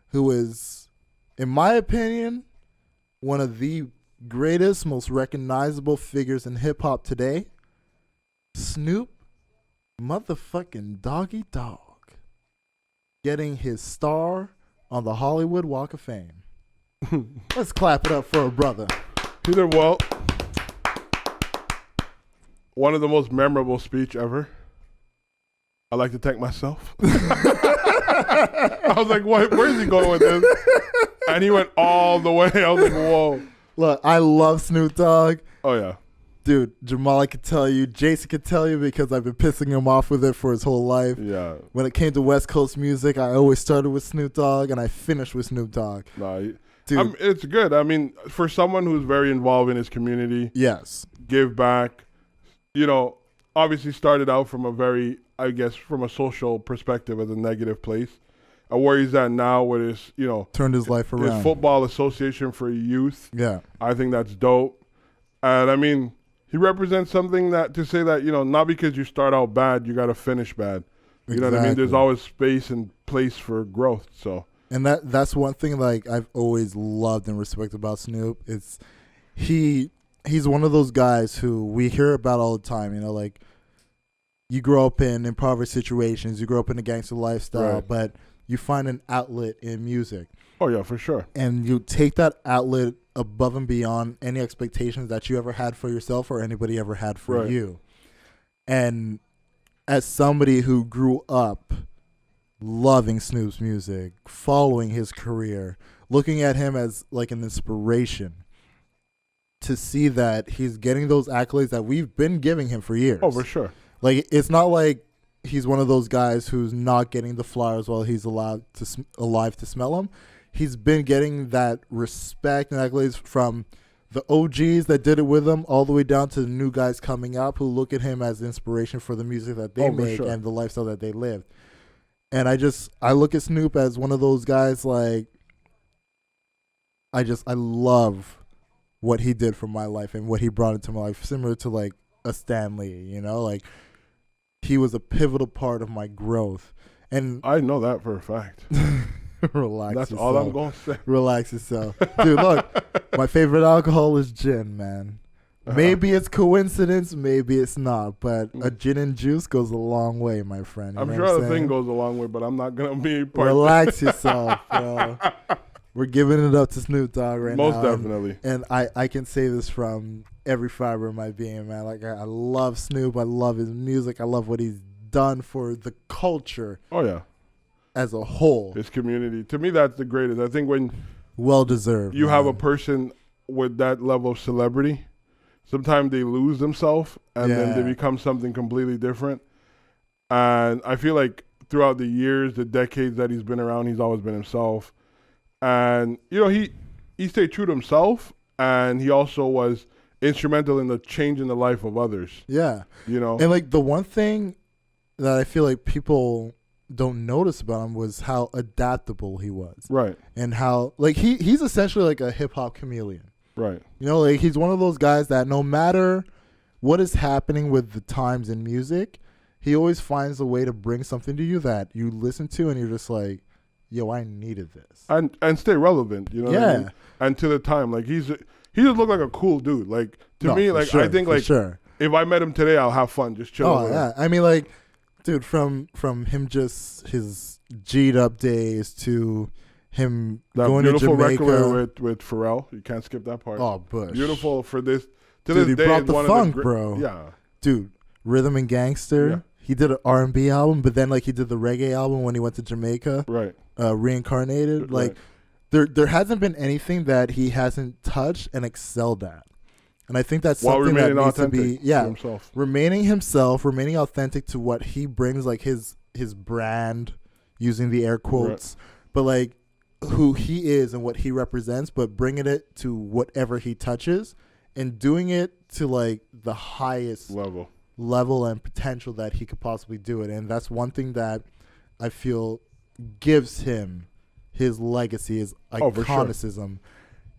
who is, in my opinion, one of the greatest, most recognizable figures in hip-hop today. Snoop motherfucking Doggy Dogg getting his star on the Hollywood Walk of Fame. Let's clap it up for a brother. He did well. One of the most memorable speech ever. I like to thank myself. I was like, what? Where's he going with this? And he went all the way. I was like, whoa. Look, I love Snoop Dogg. Oh, yeah. Dude, Jamal could tell you, Jason could tell you because I've been pissing him off with it for his whole life. Yeah. When it came to West Coast music, I always started with Snoop Dogg and I finished with Snoop Dogg. Nah, dude. It's good. I mean, for someone who's very involved in his community. Yes. Give back. You know, obviously started out from a very, I guess, from a social perspective as a negative place. And where he's at now with his, you know. Turned his life around. His football association for youth. Yeah. I think that's dope. And I mean, he represents something that to say that, you know, not because you start out bad, you got to finish bad. You know what I mean? There's always space and place for growth. So. And that's one thing like I've always loved and respected about Snoop. It's he's one of those guys who we hear about all the time, you know, like you grow up in impoverished situations, you grow up in a gangster lifestyle, right, but you find an outlet in music. Oh, yeah, for sure. And you take that outlet above and beyond any expectations that you ever had for yourself or anybody ever had for you. And as somebody who grew up loving Snoop's music, following his career, looking at him as like an inspiration, to see that he's getting those accolades that we've been giving him for years. Oh, for sure. Like, it's not like he's one of those guys who's not getting the flowers while he's alive to smell them. He's been getting that respect and accolades from the OGs that did it with him all the way down to the new guys coming up who look at him as inspiration for the music that they make and the lifestyle that they live. And I look at Snoop as one of those guys like, I love what he did for my life and what he brought into my life, similar to like a Stan Lee, you know, like he was a pivotal part of my growth. And I know that for a fact. Relax. That's yourself. all I'm going to say. Relax yourself. Dude, look, my favorite alcohol is gin, man. Maybe it's coincidence, maybe it's not, but a gin and juice goes a long way, my friend. I'm sure the thing goes a long way, but I'm not going to be part Relax yourself, bro. We're giving it up to Snoop Dogg right now. Most definitely. And I can say this from every fiber of my being, man. Like, I love Snoop. I love his music. I love what he's done for the culture. Oh, yeah. As a whole. His community. To me, that's the greatest. I think when well-deserved. You have a person with that level of celebrity, sometimes they lose themselves and then they become something completely different. And I feel like throughout the years, the decades that he's been around, he's always been himself. And, you know, he stayed true to himself, and he also was instrumental in the changing the life of others. Yeah. You know? And, like, the one thing that I feel like people don't notice about him was how adaptable he was. Right. And how, like, he's essentially like a hip-hop chameleon. Right. You know, like, he's one of those guys that no matter what is happening with the times in music, he always finds a way to bring something to you that you listen to and you're just like, yo, I needed this. And stay relevant, you know what I mean? And to the time, like he just looked like a cool dude. Like to me, like I think like if I met him today, I'll have fun just chilling. Oh yeah, I mean like, dude, from him just his G'd up days to him that going to Jamaica. Beautiful record with Pharrell. You can't skip that part. Oh, Bush. Beautiful for this. To dude, this day, he brought the funk, bro. Yeah. Dude, Rhythm and Gangster. Yeah. He did an R&B album, but then like he did the reggae album when he went to Jamaica. Right. Reincarnated. Like there hasn't been anything that he hasn't touched and excelled at. And I think that's something that needs to be remaining himself, remaining authentic to what he brings, like his brand, using the air quotes, but like who he is and what he represents, but bringing it to whatever he touches and doing it to like the highest level and potential that he could possibly do it. And that's one thing that I feel gives him his legacy, his iconicism.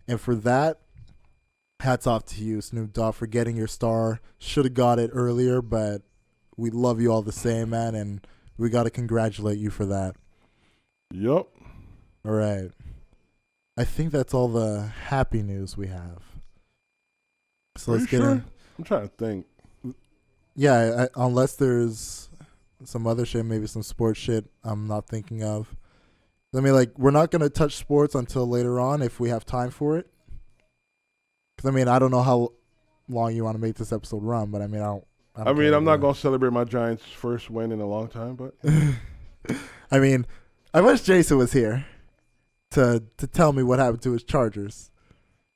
And for that, hats off to you, Snoop Dogg, for getting your star. Should have got it earlier, but we love you all the same, man, and we got to congratulate you for that. Yep. All right. I think that's all the happy news we have. So let's get in. I'm trying to think. Yeah, unless there's some other shit, maybe some sports shit I'm not thinking of. I mean, like, we're not going to touch sports until later on if we have time for it. Because, I mean, I don't know how long you want to make this episode run, but I mean, I'm not going to celebrate my Giants' first win in a long time, but. I mean, I wish Jason was here to tell me what happened to his Chargers.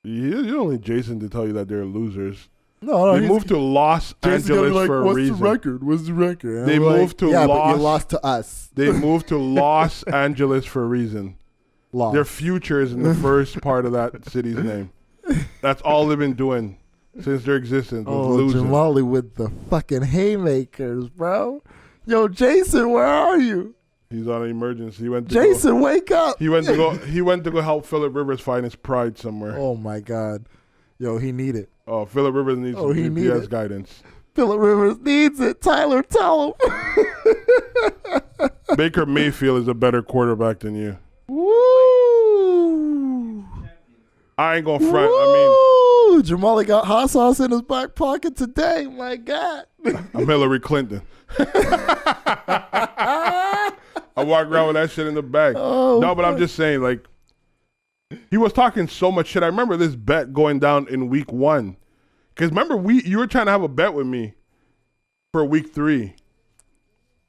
You don't need Jason to tell you that they're losers. No, they moved to Los Angeles for a reason. What's the record? They moved to but you lost to us. They moved to Los Angeles for a reason. Lost. Their future is in the first part of that city's name. That's all they've been doing since their existence. Losing. Jamali with the fucking haymakers, bro. Yo, Jason, where are you? He's on an emergency. Wake up! He went to go help Phillip Rivers find his pride somewhere. Oh my God, yo, he need it. Oh, Phillip Rivers needs some GPS guidance. Phillip Rivers needs it. Tyler, tell him. Baker Mayfield is a better quarterback than you. Woo! I ain't gonna front. Woo! Jamali got hot sauce in his back pocket today. My God. I'm Hillary Clinton. I walk around with that shit in the bag. But I'm just saying, like, he was talking so much shit. I remember this bet going down in week 1. Because remember, you were trying to have a bet with me for week 3.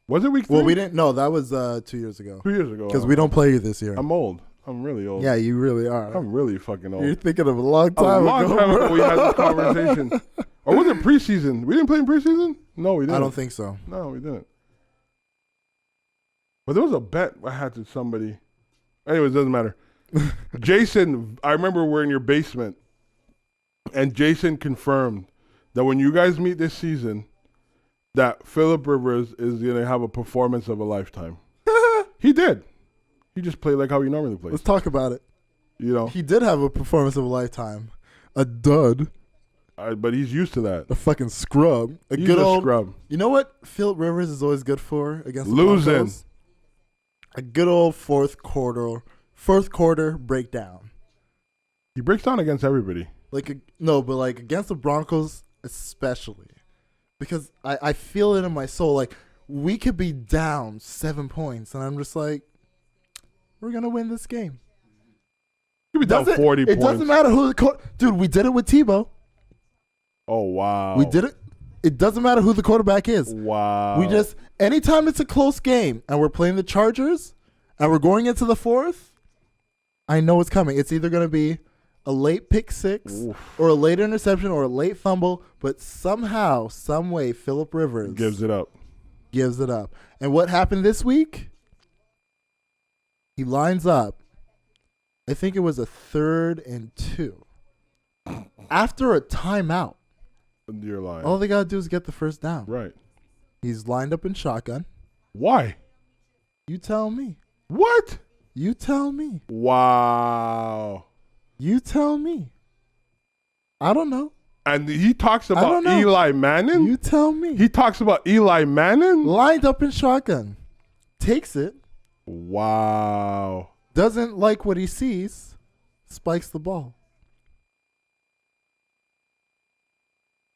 Was it week 3? Well, we didn't. No, that was 2 years ago. 2 years ago. Because we don't play you this year. I'm old. I'm really old. Yeah, you really are. I'm really fucking old. You're thinking of a long time ago. We had this conversation. Or was it preseason? We didn't play in preseason? No, we didn't. I don't think so. No, we didn't. But there was a bet I had to somebody. Anyways, it doesn't matter. Jason, I remember we're in your basement, and Jason confirmed that when you guys meet this season, that Phillip Rivers is going to have a performance of a lifetime. He did. He just played like how he normally plays. Let's talk about it. You know, he did have a performance of a lifetime. A dud. But he's used to that. A fucking scrub. He's good old scrub. You know what Phillip Rivers is always good for against the losing? Broncos? A good old fourth quarter breakdown. He breaks down against everybody. But against the Broncos especially, because I feel it in my soul. Like, we could be down 7 points, and I'm just like, we're gonna win this game. You could be down 40 points. It doesn't matter who dude. We did it with Tebow. Oh wow. We did it. It doesn't matter who the quarterback is. Wow. We just, anytime it's a close game and we're playing the Chargers and we're going into the fourth, I know it's coming. It's either going to be a late pick six or a late interception or a late fumble, but somehow, some way, Phillip Rivers gives it up. And what happened this week? He lines up, I think it was a 3rd and 2, after a timeout. You're lying. All they got to do is get the first down. Right. He's lined up in shotgun. Why? You tell me. What? You tell me. Wow. You tell me. I don't know. And he talks about Eli Manning? You tell me. He talks about Eli Manning? Lined up in shotgun. Takes it. Wow. Doesn't like what he sees. Spikes the ball.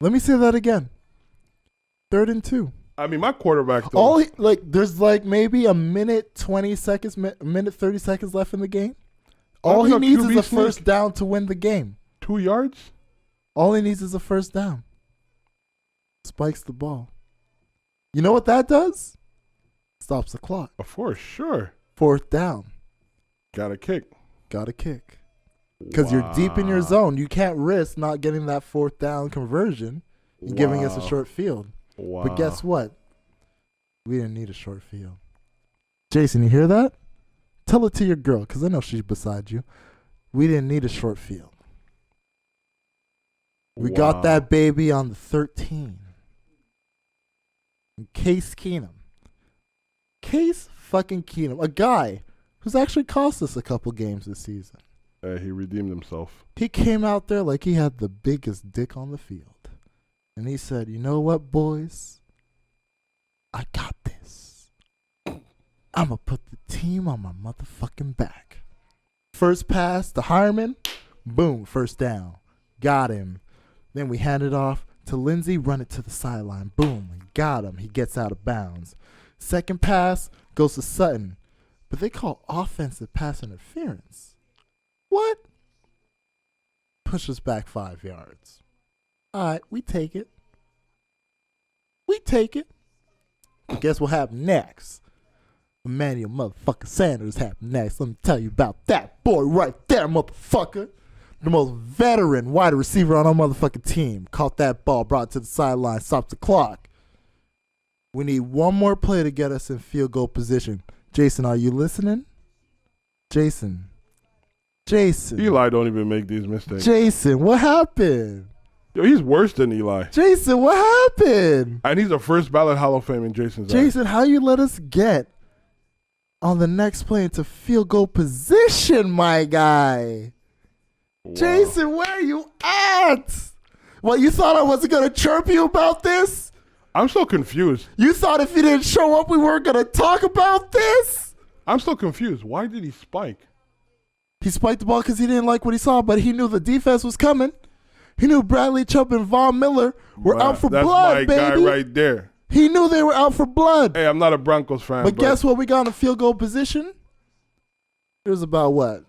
Let me say that again. 3rd and 2. I mean, my quarterback, though. There's maybe a minute 20 seconds, minute 30 seconds left in the game. All he needs is a first down to win the game. 2 yards? All he needs is a first down. Spikes the ball. You know what that does? Stops the clock. For sure. 4th down. Got to kick. Because you're deep in your zone. You can't risk not getting that 4th down conversion and giving us a short field. Wow. But guess what? We didn't need a short field. Jason, you hear that? Tell it to your girl, because I know she's beside you. We didn't need a short field. We got that baby on the 13. Case Keenum. Case fucking Keenum. A guy who's actually cost us a couple games this season. He redeemed himself. He came out there like he had the biggest dick on the field. And he said, you know what, boys? I got this. I'm going to put the team on my motherfucking back. First pass to Harmon. Boom, first down. Got him. Then we hand it off to Lindsey. Run it to the sideline. Boom, got him. He gets out of bounds. Second pass goes to Sutton. But they call offensive pass interference. What? Push us back 5 yards. All right, we take it. Guess what happened next? Emmanuel motherfucking Sanders happened next. Let me tell you about that boy right there, motherfucker. The most veteran wide receiver on our motherfucking team. Caught that ball, brought it to the sideline, stopped the clock. We need one more play to get us in field goal position. Jason, are you listening? Jason. Eli don't even make these mistakes. Jason, what happened? Yo, he's worse than Eli. Jason, what happened? And he's a first ballot Hall of Fame in Jason's Jason, how you let us get on the next play into field goal position, my guy? Wow. Jason, where are you at? What, you thought I wasn't going to chirp you about this? I'm so confused. You thought if you didn't show up, we weren't going to talk about this? I'm still confused. Why did he spike? He spiked the ball because he didn't like what he saw, but he knew the defense was coming. He knew Bradley Chubb and Von Miller were out for blood, baby. That's my guy right there. He knew they were out for blood. Hey, I'm not a Broncos fan. But guess what? We got in a field goal position. There's about,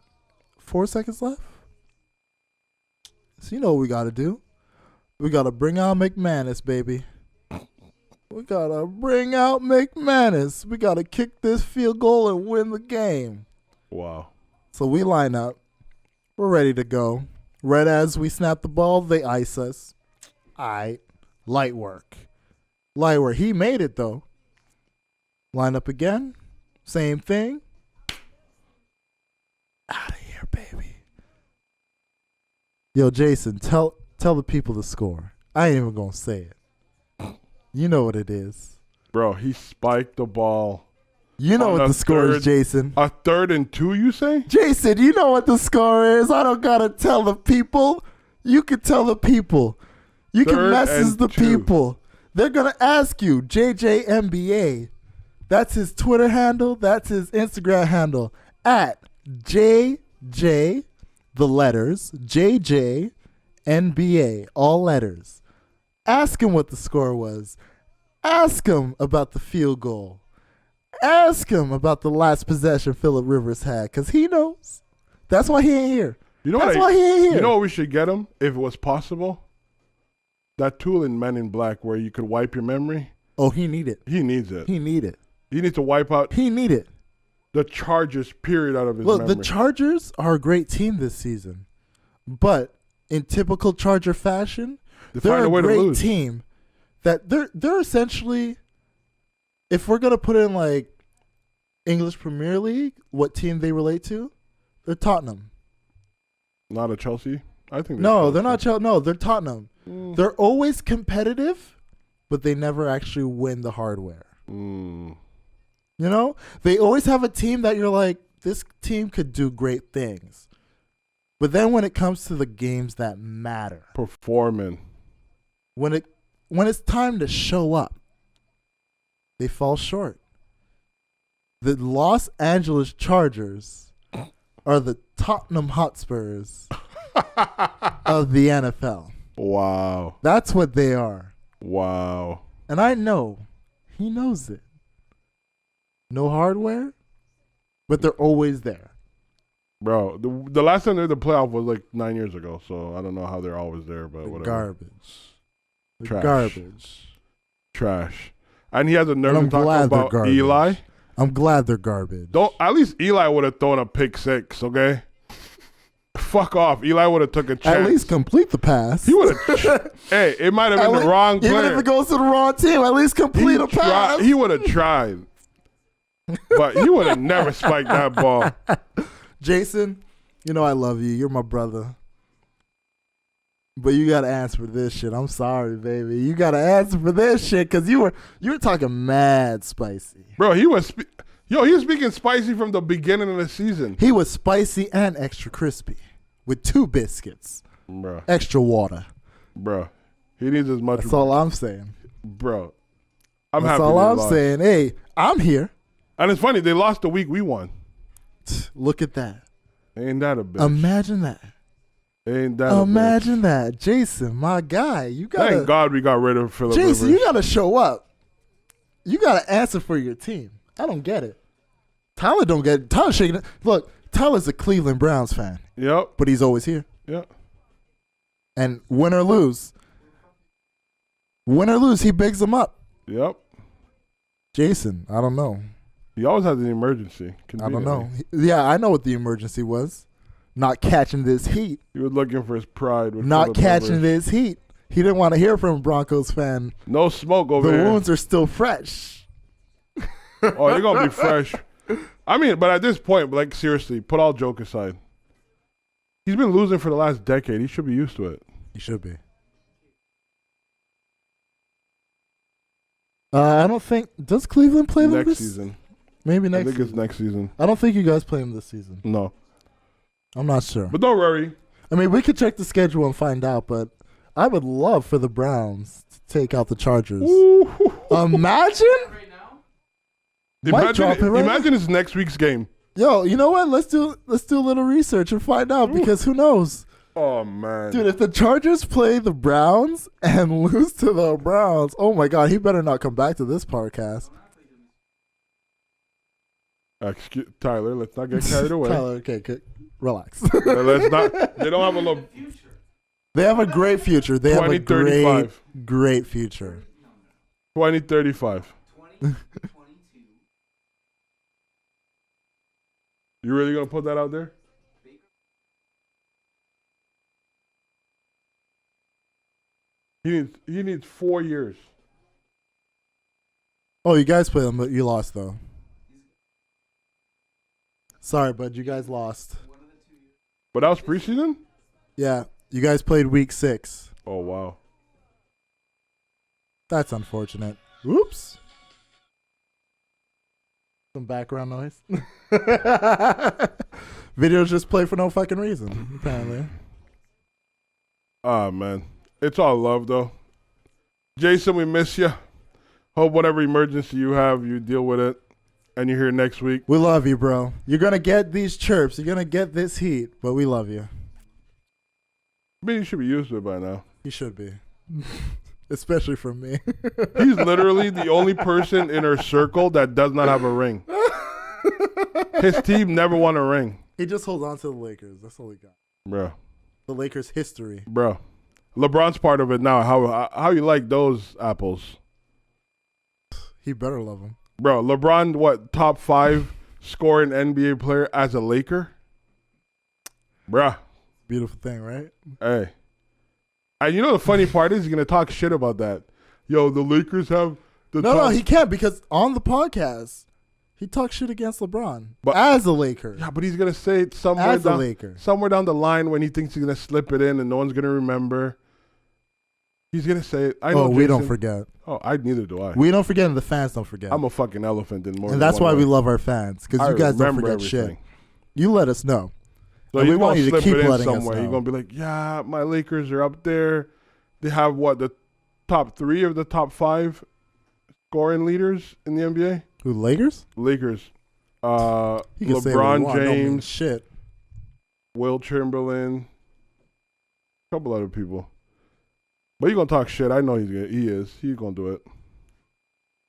4 seconds left? So you know what we got to do. We got to bring out McManus, baby. We got to bring out McManus. We got to kick this field goal and win the game. Wow. So we line up. We're ready to go. Right as we snap the ball, they ice us. All right. Light work. He made it, though. Line up again. Same thing. Out of here, baby. Yo, Jason, tell the people the score. I ain't even going to say it. You know what it is. Bro, he spiked the ball. You know what the score is, Jason. A 3rd and 2, you say? Jason, you know what the score is. I don't got to tell the people. You can tell the people. You can message the people. They're going to ask you, JJNBA. That's his Twitter handle. That's his Instagram handle. At JJ, the letters, JJNBA, all letters. Ask him what the score was. Ask him about the field goal. Ask him about the last possession Phillip Rivers had, because he knows. That's why he ain't here. That's why he ain't here. You know what we should get him, if it was possible? That tool in Men in Black where you could wipe your memory. Oh, he need it. He needs it. He need it. He needs to wipe out. He need it. The Chargers, period, out of his memory. Look, the Chargers are a great team this season. But in typical Charger fashion, they're a great team. That they're essentially, if we're going to put in like English Premier League, what team they relate to, they're Tottenham. Not a Chelsea? I think they're not Chelsea. No, they're Tottenham. They're always competitive, but they never actually win the hardware. You know? They always have a team that you're like, this team could do great things. But then when it comes to the games that matter. Performing. when it's time to show up, they fall short. The Los Angeles Chargers are the Tottenham Hotspurs of the NFL. Wow. That's what they are. Wow. And I know he knows it. No hardware, but they're always there. Bro, the last time they were in the playoff was like 9 years ago, so I don't know how they're always there, but whatever. Garbage. Trash. Garbage. Trash. And he has a nerve to talk about garbage. Eli. I'm glad they're garbage. At least Eli would have thrown a pick six, okay? Fuck off. Eli would have took a chance. At least complete the pass. He would have. Hey, it might have been the wrong player. Even if it goes to the wrong team, at least complete a pass. He would have tried. But he would have never spiked that ball. Jason, you know I love you. You're my brother. But you got to answer for this shit. I'm sorry, baby. You got to answer for this shit because you were talking mad spicy. Bro, he was speaking spicy from the beginning of the season. He was spicy and extra crispy with 2 biscuits. Bro. Extra water. Bro. He needs as much. That's all I'm saying. Bro. I'm That's happy all I'm saying. Hey, I'm here. And it's funny, they lost the week we won. Look at that. Ain't that a bitch? Imagine that. Ain't that Imagine that. Jason, my guy. You got Thank God we got rid of Phillip Jason, Rivers. you got to show up. You got to answer for your team. I don't get it. Tyler don't get it. Tyler's shaking it. Look, Tyler's a Cleveland Browns fan. Yep. But he's always here. Yep. And win or lose, he bigs them up. Yep. Jason, I don't know. He always has an emergency. I don't know. Yeah, I know what the emergency was. Not catching this heat. He was looking for his pride. Not catching this heat. He didn't want to hear from a Broncos fan. No smoke over here. The here. wounds are still fresh. Oh, they're going to be fresh. I mean, but at this point, like, seriously, put all joke aside. He's been losing for the last decade. He should be used to it. He should be. I don't think. Does Cleveland play them next season? Maybe next season. I think it's next season. I don't think you guys play them this season. No. I'm not sure. But don't worry. I mean, we could check the schedule and find out, but I would love for the Browns to take out the Chargers. Imagine? Imagine it's next week's game. Yo, you know what? Let's do a little research and find out because who knows? Oh, man. Dude, if the Chargers play the Browns and lose to the Browns, oh, my God, he better not come back to this podcast. Tyler, let's not get carried away. Tyler, okay, relax. Let's not. They don't have a little. They have a great future. They have a great future. 2035. 2022. You really gonna put that out there? He needs 4 years. Oh, you guys played them, but you lost though. Sorry, bud. You guys lost. But that was preseason? Yeah. You guys played week 6. Oh, wow. That's unfortunate. Oops. Some background noise. Videos just play for no fucking reason, apparently. Ah, man. It's all love, though. Jason, we miss you. Hope whatever emergency you have, you deal with it. And you're here next week. We love you, bro. You're going to get these chirps. You're going to get this heat, but we love you. I mean, you should be used to it by now. You should be. Especially from me. He's literally the only person in our circle that does not have a ring. His team never won a ring. He just holds on to the Lakers. That's all he got. Bro. The Lakers' history. Bro. LeBron's part of it now. How you like those apples? He better love them. Bro, LeBron, what, top 5 scoring NBA player as a Laker? Bruh. Beautiful thing, right? Hey. And you know the funny part is he's going to talk shit about that. Yo, the Lakers have the top. No, he can't because on the podcast, he talks shit against LeBron as a Laker. Yeah, but he's going to say it somewhere down the line when he thinks he's going to slip it in and no one's going to remember. He's going to say it. I know we don't forget. Oh, neither do I. We don't forget and the fans don't forget. I'm a fucking elephant in more And that's why we love our fans because you guys don't forget shit. You let us know. So and we want you to keep letting us know. You're going to be like, yeah, my Lakers are up there. They have what, the top 3 of the top 5 scoring leaders in the NBA. Who, Lakers? Lakers. LeBron James. Shit. Will Chamberlain. A couple other people. But you're going to talk shit. I know he is. He's going to do it.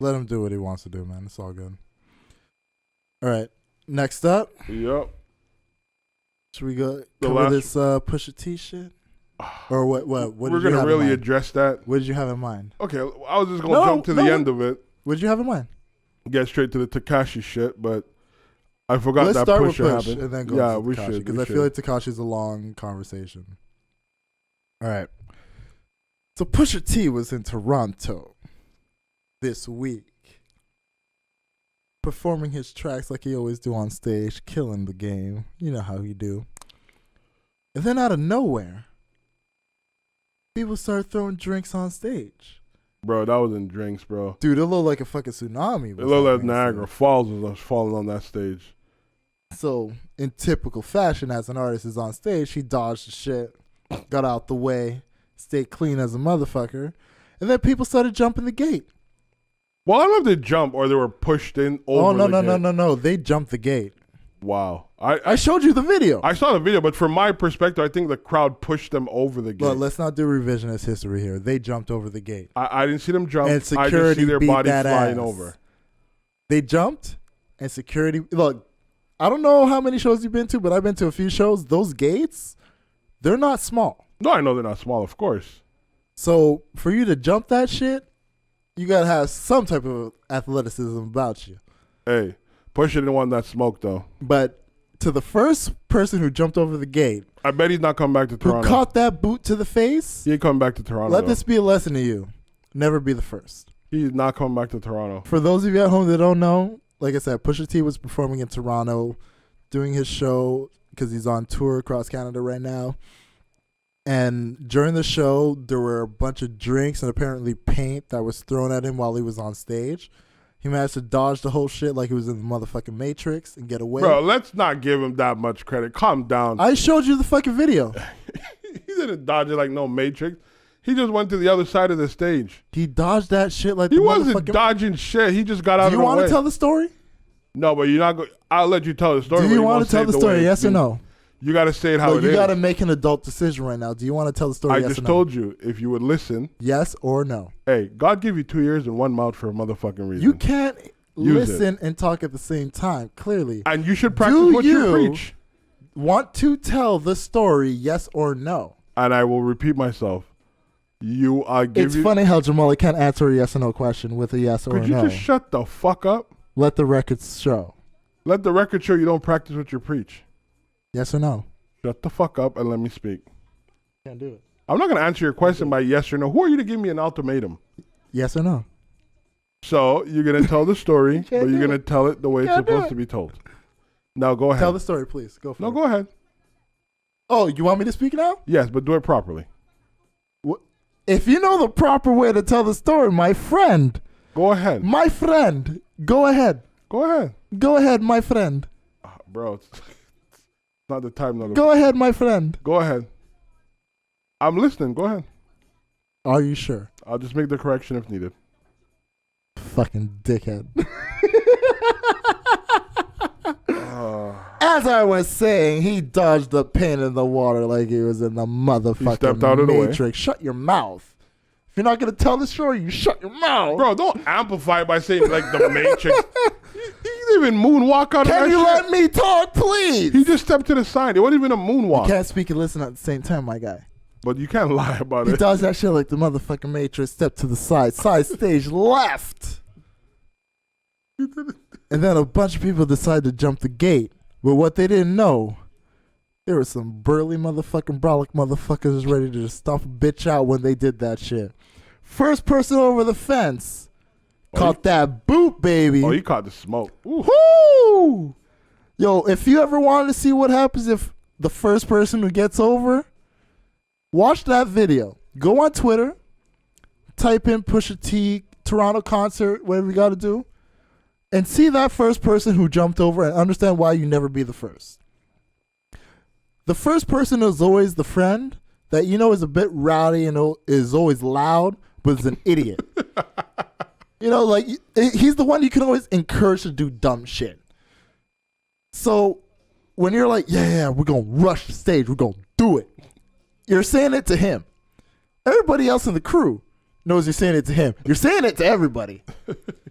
Let him do what he wants to do, man. It's all good. All right. Next up. Yep. Should we go cover this Pusha T shit? Or what we're going to really address that. What did you have in mind? Okay, I was just going to jump to the end of it. What did you have in mind? Get straight to the Tekashi shit, but I forgot Let's that start Pusha with Push happened. and then go to Tekashi, because I feel like Tekashi's a long conversation. All right. So Pusha T was in Toronto this week, performing his tracks like he always do on stage, killing the game. You know how he do. And then out of nowhere, people started throwing drinks on stage. Bro, that wasn't drinks, bro. Dude, it looked like a fucking tsunami. It looked like Niagara Falls was falling on that stage. So, in typical fashion, as an artist is on stage, he dodged the shit, got out the way, stayed clean as a motherfucker, and then people started jumping the gate. Well, I don't know if they jumped or they were pushed in over the gate. No. They jumped the gate. Wow. I showed you the video. I saw the video, but from my perspective, I think the crowd pushed them over the gate. But let's not do revisionist history here. They jumped over the gate. I didn't see them jump. And security I just see their beat bodies that flying ass. over. They jumped, and security... Look, I don't know how many shows you've been to, but I've been to a few shows. Those gates, they're not small. No, I know they're not small, of course. So, for you to jump that shit, you got to have some type of athleticism about you. Hey, Pusha didn't want that smoke, though. But... to the first person who jumped over the gate, I bet he's not coming back to Toronto. Who caught that boot to the face? He ain't coming back to Toronto. Let this be a lesson to you. Never be the first. He's not coming back to Toronto. For those of you at home that don't know, like I said, Pusha T was performing in Toronto, doing his show because he's on tour across Canada right now. And during the show, there were a bunch of drinks and apparently paint that was thrown at him while he was on stage. He managed to dodge the whole shit like he was in the motherfucking Matrix and get away. Bro, let's not give him that much credit. Calm down. I showed you the fucking video. He didn't dodge it like no Matrix. He just went to the other side of the stage. He dodged that shit like he wasn't dodging shit. He just got out of the way. Do you want to tell the story? No, but you're not going. I'll let you tell the story. Do you want to tell the story? Yes or no? You got to say it how it is. You got to make an adult decision right now. Do you want to tell the story? I just told you if you would listen. Yes or no? Hey, God gave you 2 ears and 1 mouth for a motherfucking reason. You can't listen and talk at the same time, clearly. And you should practice what you preach. Want to tell the story, yes or no? And I will repeat myself. It's funny how Jamal can't answer a yes or no question with a yes or no. Could you just shut the fuck up? Let the records show. Let the record show you don't practice what you preach. Yes or no? Shut the fuck up and let me speak. Can't do it. I'm not going to answer your question by yes or no. Who are you to give me an ultimatum? Yes or no? So you're going to tell the story, but you're going to tell it the way it's supposed to be told. Now go ahead. Tell the story, please. Go for it. No, go ahead. Oh, you want me to speak now? Yes, but do it properly. If you know the proper way to tell the story, my friend. Go ahead. My friend. Go ahead. Go ahead. Go ahead, my friend. Bro, it's not the time. Go ahead, my friend. Go ahead. I'm listening. Go ahead. Are you sure? I'll just make the correction if needed. Fucking dickhead. As I was saying, he dodged the pain in the water like he was in the motherfucking he stepped out of Matrix. the way. Shut your mouth. If you're not going to tell the story, you shut your mouth. Bro, don't amplify it by saying like the Matrix. He didn't even moonwalk out of that Can you shit. let me talk, please? He just stepped to the side. It wasn't even a moonwalk. You can't speak and listen at the same time, my guy. But you can't lie about it. He does that shit like the motherfucking Matrix. Step to the side. Side stage left. And then a bunch of people decided to jump the gate. But what they didn't know, there were some burly motherfucking brolic motherfuckers ready to just stomp a bitch out when they did that shit. First person over the fence caught that boot, baby. Oh, he caught the smoke. Woo! Yo, if you ever wanted to see what happens if the first person who gets over, watch that video. Go on Twitter, type in Pusha T, Toronto concert, whatever you got to do, and see that first person who jumped over and understand why you never be the first. The first person is always the friend that you know is a bit rowdy and is always loud, but is an idiot. You know, like, he's the one you can always encourage to do dumb shit. So when you're like, yeah, we're going to rush the stage, we're going to do it, you're saying it to him. Everybody else in the crew knows you're saying it to him. You're saying it to everybody.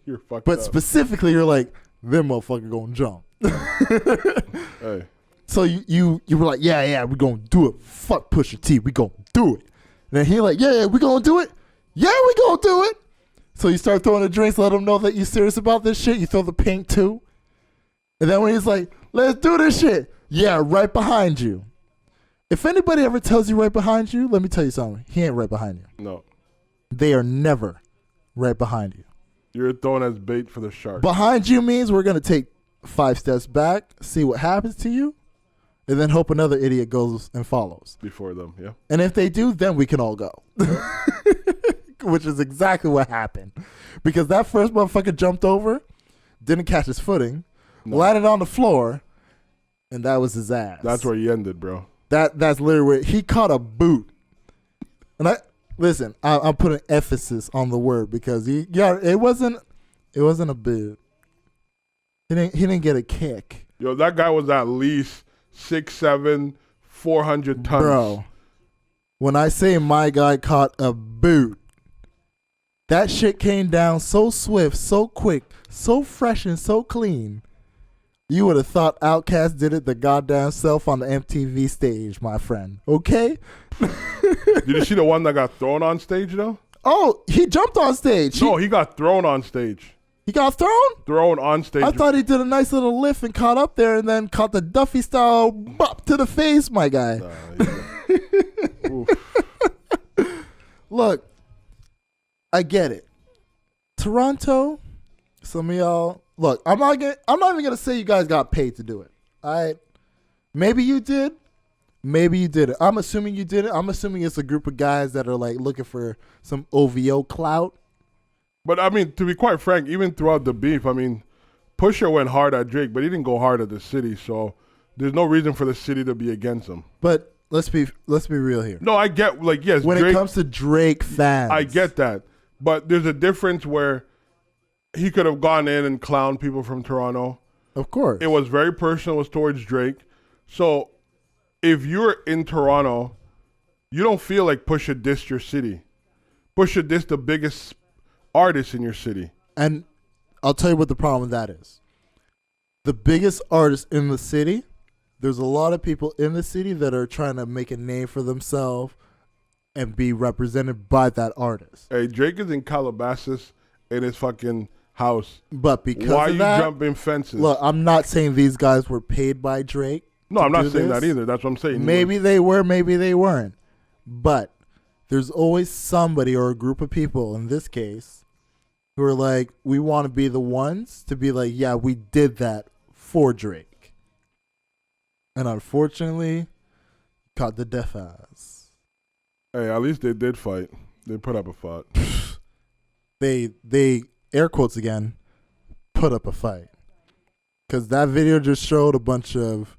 You're fucked but up. specifically, you're like, them motherfucker going to jump. Hey. So you were like, yeah, we're going to do it. Fuck Pusha T, we going to do it. And then he like, yeah, we going to do it. Yeah, we going to do it. So you start throwing the drinks, let him know that you're serious about this shit. You throw the pink too. And then when he's like, let's do this shit. Yeah, right behind you. If anybody ever tells you right behind you, let me tell you something. He ain't right behind you. No. They are never right behind you. You're thrown as bait for the shark. Behind you means we're going to take 5 steps back, see what happens to you, and then hope another idiot goes and follows. Before them, yeah. And if they do, then we can all go. Which is exactly what happened. Because that first motherfucker jumped over, didn't catch his footing, landed on the floor, and that was his ass. That's where he ended, bro. That's literally where he caught a boot. And I'm putting emphasis on the word because it wasn't a boot. He didn't get a kick. Yo, that guy was at least 6'7", 400 tons. Bro, when I say my guy caught a boot, that shit came down so swift, so quick, so fresh and so clean. You would have thought Outkast did it the goddamn self on the MTV stage, my friend. Okay? Did you see the one that got thrown on stage, though? Oh, he jumped on stage. No, he got thrown on stage. He got thrown? Thrown on stage. I thought he did a nice little lift and caught up there and then caught the Duffy style bop to the face, my guy. Look, I get it. Toronto, some of y'all, look, I'm not even gonna say you guys got paid to do it. All right, maybe you did, maybe you didn't. I'm assuming you did it. I'm assuming it's a group of guys that are like looking for some OVO clout. But I mean, to be quite frank, even throughout the beef, I mean, Pusha went hard at Drake, but he didn't go hard at the city. So there's no reason for the city to be against him. But let's be real here. No, I get, like, yes, when Drake, it comes to Drake fans, I get that. But there's a difference where he could have gone in and clowned people from Toronto. Of course. It was very personal. It was towards Drake. So if you're in Toronto, you don't feel like Pusha dissed your city. Pusha dissed the biggest artist in your city. And I'll tell you what the problem with that is. The biggest artist in the city, there's a lot of people in the city that are trying to make a name for themselves and be represented by that artist. Hey, Drake is in Calabasas in his fucking house. But because why of are that, you jumping fences? Look, I'm not saying these guys were paid by Drake. No, I'm not saying that either. That's what I'm saying. Maybe they were, maybe they weren't. But there's always somebody or a group of people, in this case, who are like, we want to be the ones to be like, yeah, we did that for Drake. And unfortunately, caught the death ass. Hey, at least they did fight. They put up a fight. They air quotes again, put up a fight. Because that video just showed a bunch of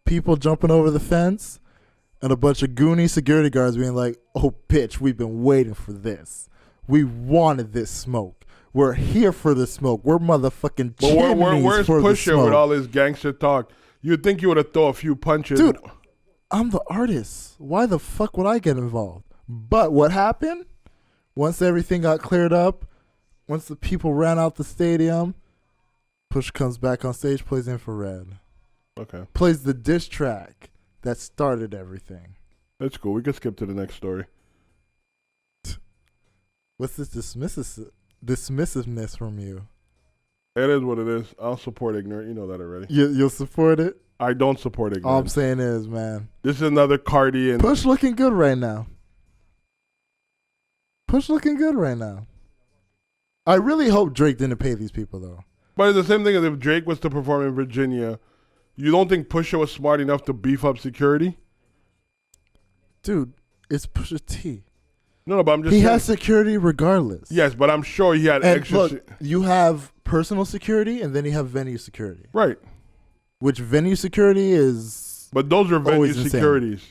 people jumping over the fence and a bunch of goony security guards being like, oh, bitch, we've been waiting for this. We wanted this smoke. We're here for the smoke. We're motherfucking chimneys where's for the Pusha smoke. with all his gangster talk? You'd think you would have thrown a few punches. Dude, I'm the artist. Why the fuck would I get involved? But what happened? Once everything got cleared up, once the people ran out the stadium, Push comes back on stage, plays Infrared. Okay. Plays the diss track that started everything. That's cool. We can skip to the next story. What's this dismissiveness from you? It is what it is. I'll support ignorant. You know that already. You'll support it? I don't support ignorant. All I'm saying is, man. This is another Cardi and Push looking good right now. Push looking good right now. I really hope Drake didn't pay these people, though. But it's the same thing as if Drake was to perform in Virginia. You don't think Pusha was smart enough to beef up security? Dude, it's Pusha T. No, but I'm just saying. He has security regardless. Yes, but I'm sure he had extra. Look, you have personal security and then you have venue security. Right. Which venue security is. But those are venue securities.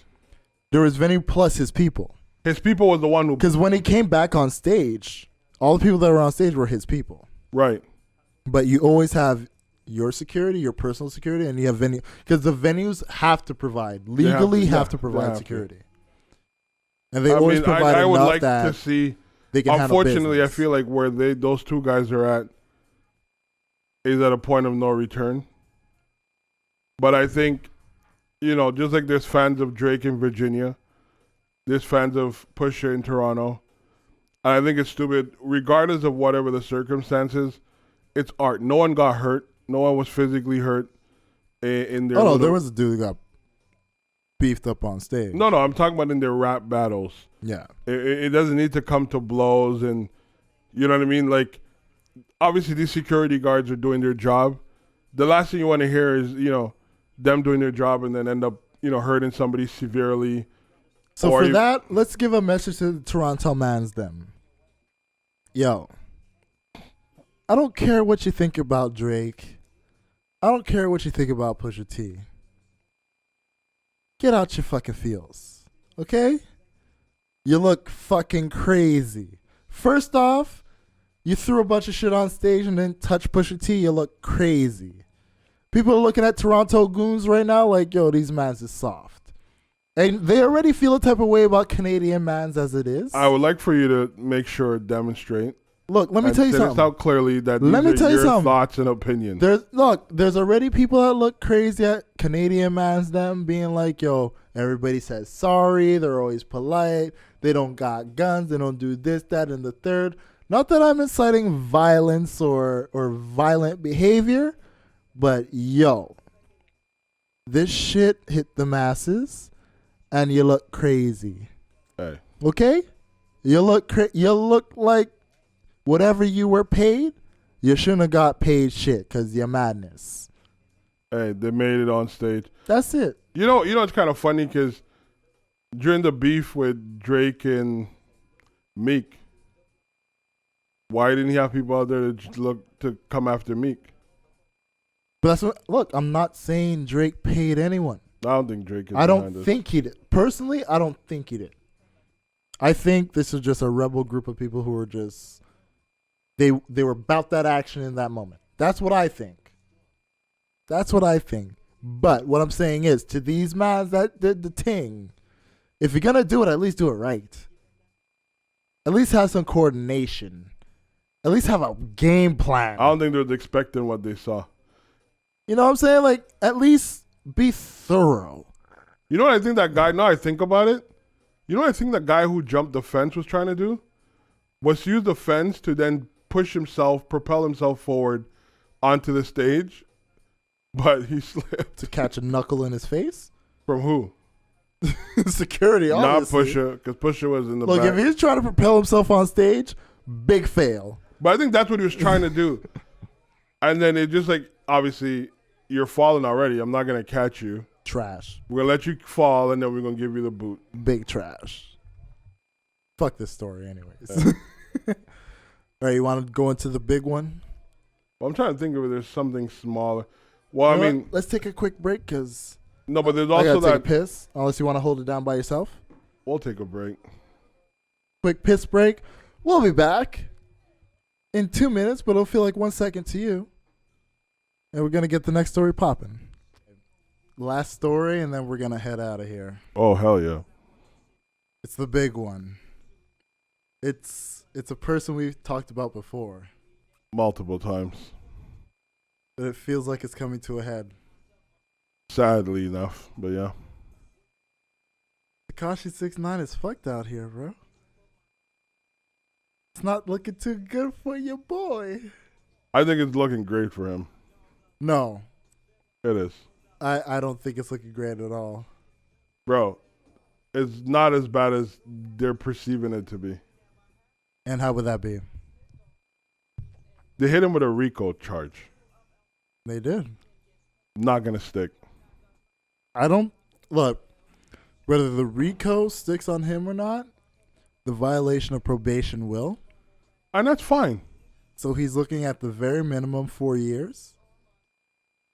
There was venue plus his people. His people was the one who... Because when he came back on stage, all the people that were on stage were his people. Right. But you always have your security, your personal security, and you have venue. Because the venues have to provide, legally have to provide security. And they always provide I would enough like that to see... they can Unfortunately, handle business. I feel like where those two guys are at is at a point of no return. But I think, just like there's fans of Drake in Virginia, there's fans of Pusha in Toronto. And I think it's stupid, regardless of whatever the circumstances, it's art. No one got hurt. No one was physically hurt in their... Oh, no, there was a dude who got beefed up on stage. No, I'm talking about in their rap battles. Yeah. It doesn't need to come to blows and, you know what I mean? Like, obviously these security guards are doing their job. The last thing you want to hear is, them doing their job and then end up, hurting somebody severely. So for that, let's give a message to the Toronto mans them. Yo, I don't care what you think about Drake. I don't care what you think about Pusha T. Get out your fucking feels, okay? You look fucking crazy. First off, you threw a bunch of shit on stage and then touch Pusha T. You look crazy. People are looking at Toronto goons right now like, yo, these mans is soft. And they already feel a type of way about Canadian mans as it is. I would like for you to make sure, demonstrate. Look, let me tell you something. It's out clearly that these are your thoughts and opinions. There's already people that look crazy at Canadian mans them being like, yo, everybody says sorry. They're always polite. They don't got guns. They don't do this, that, and the third. Not that I'm inciting violence or violent behavior, but yo, this shit hit the masses, and you look crazy. Hey. Okay? You look like whatever you were paid, you shouldn't have got paid shit because you're madness. Hey, they made it on stage. That's it. You know, it's kind of funny because during the beef with Drake and Meek, why didn't he have people out there to come after Meek? But look, I'm not saying Drake paid anyone. I don't think Drake is I don't think he did. Personally, I don't think he did. I think this is just a rebel group of people who were just... They were about that action in that moment. That's what I think. But what I'm saying is, to these mans that did the thing, if you're going to do it, at least do it right. At least have some coordination. At least have a game plan. I don't think they were expecting what they saw. You know what I'm saying? Like, at least be thorough. You know what I think that guy, now I think about it, you know what I think that guy who jumped the fence was trying to do? Was use the fence to then propel himself forward onto the stage, but he slipped. To catch a knuckle in his face? From who? Security, obviously. Not Pusha, because Pusha was in the back. Look, if he's trying to propel himself on stage, big fail. But I think that's what he was trying to do. And then it just like, obviously, you're falling already. I'm not going to catch you. Trash. We're going to let you fall, and then we're going to give you the boot. Big trash. Fuck this story anyways. Yeah. All right, you want to go into the big one? Well, I'm trying to think if there's something smaller. Well, you know I mean... Let's take a quick break, because... No, but there's also I gotta take a piss, unless you want to hold it down by yourself. We'll take a break. Quick piss break. We'll be back in 2 minutes, but it'll feel like 1 second to you. And we're going to get the next story popping. Last story, and then we're going to head out of here. Oh, hell yeah. It's the big one. It's a person we've talked about before. Multiple times. But it feels like it's coming to a head. Sadly enough, but yeah. Tekashi 6ix9ine is fucked out here, bro. It's not looking too good for your boy. I think it's looking great for him. No. It is. I don't think it's looking great at all. Bro, it's not as bad as they're perceiving it to be. And how would that be? They hit him with a RICO charge. They did. Not going to stick. Look, whether the RICO sticks on him or not, the violation of probation will. And that's fine. So he's looking at the very minimum 4 years.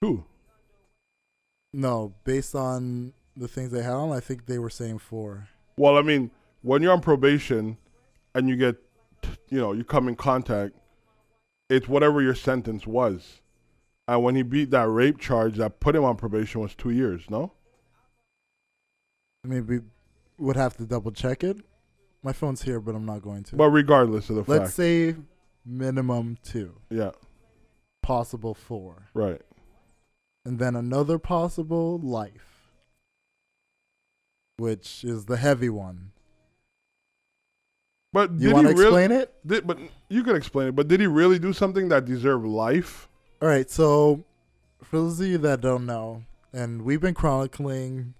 Who? No, based on the things they had on, I think they were saying 4. Well, I mean, when you're on probation and you get, you come in contact, it's whatever your sentence was. And when he beat that rape charge that put him on probation was 2 years, no? I mean, we would have to double check it. My phone's here, but I'm not going to. But regardless of the fact. Let's say minimum 2. Yeah. Possible 4. Right. And then another possible life, which is the heavy one. But you want to explain it? But you can explain it. But did he really do something that deserved life? All right. So, for those of you that don't know, and we've been chronicling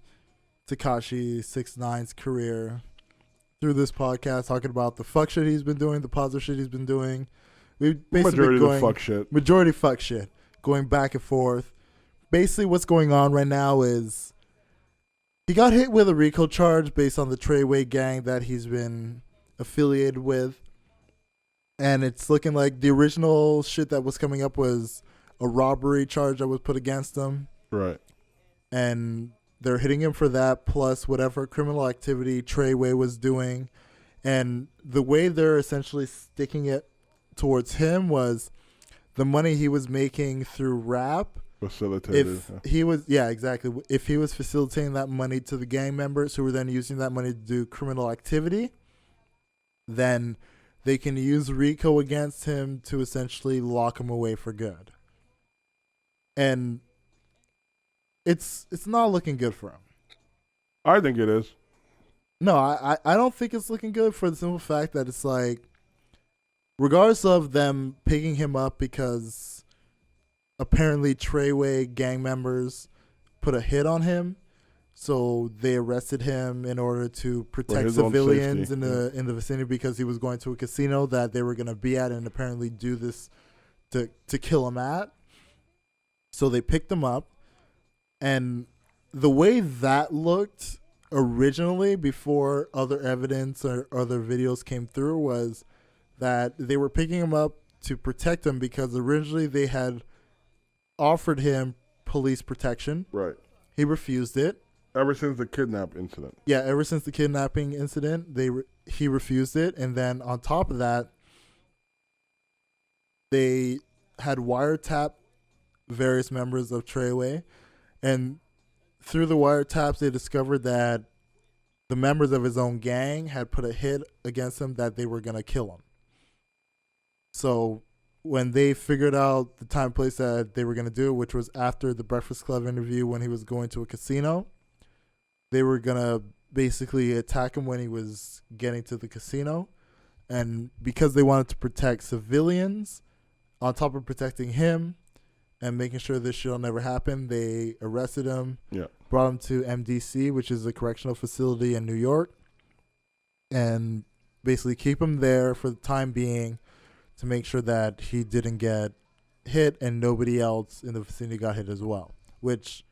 Tekashi 6ix9ine's career through this podcast, talking about the fuck shit he's been doing, the positive shit he's been doing. We've basically majority fuck shit, going back and forth. Basically, what's going on right now is he got hit with a RICO charge based on the Treyway gang that he's been affiliated with. And it's looking like the original shit that was coming up was a robbery charge that was put against him. Right. And they're hitting him for that, plus whatever criminal activity Treyway was doing. And the way they're essentially sticking it towards him was the money he was making through rap. Facilitated. If he was facilitating that money to the gang members who were then using that money to do criminal activity, then they can use RICO against him to essentially lock him away for good. And it's not looking good for him. I think it is. No, I don't think it's looking good for the simple fact that it's like, regardless of them picking him up because apparently Treyway gang members put a hit on him, so they arrested him in order to protect civilians in the vicinity because he was going to a casino that they were going to be at and apparently do this to kill him at. So they picked him up, and the way that looked originally before other evidence or other videos came through was that they were picking him up to protect him because originally they had offered him police protection. Right. He refused it. Ever since the kidnap incident. Yeah, ever since the kidnapping incident, he refused it. And then on top of that, they had wiretapped various members of Treyway. And through the wiretaps, they discovered that the members of his own gang had put a hit against him that they were going to kill him. So when they figured out the time and place that they were going to do it, which was after the Breakfast Club interview when he was going to a casino, they were going to basically attack him when he was getting to the casino. And because they wanted to protect civilians, on top of protecting him and making sure this shit will never happen, they arrested him, brought him to MDC, which is a correctional facility in New York, and basically keep him there for the time being to make sure that he didn't get hit and nobody else in the vicinity got hit as well, which,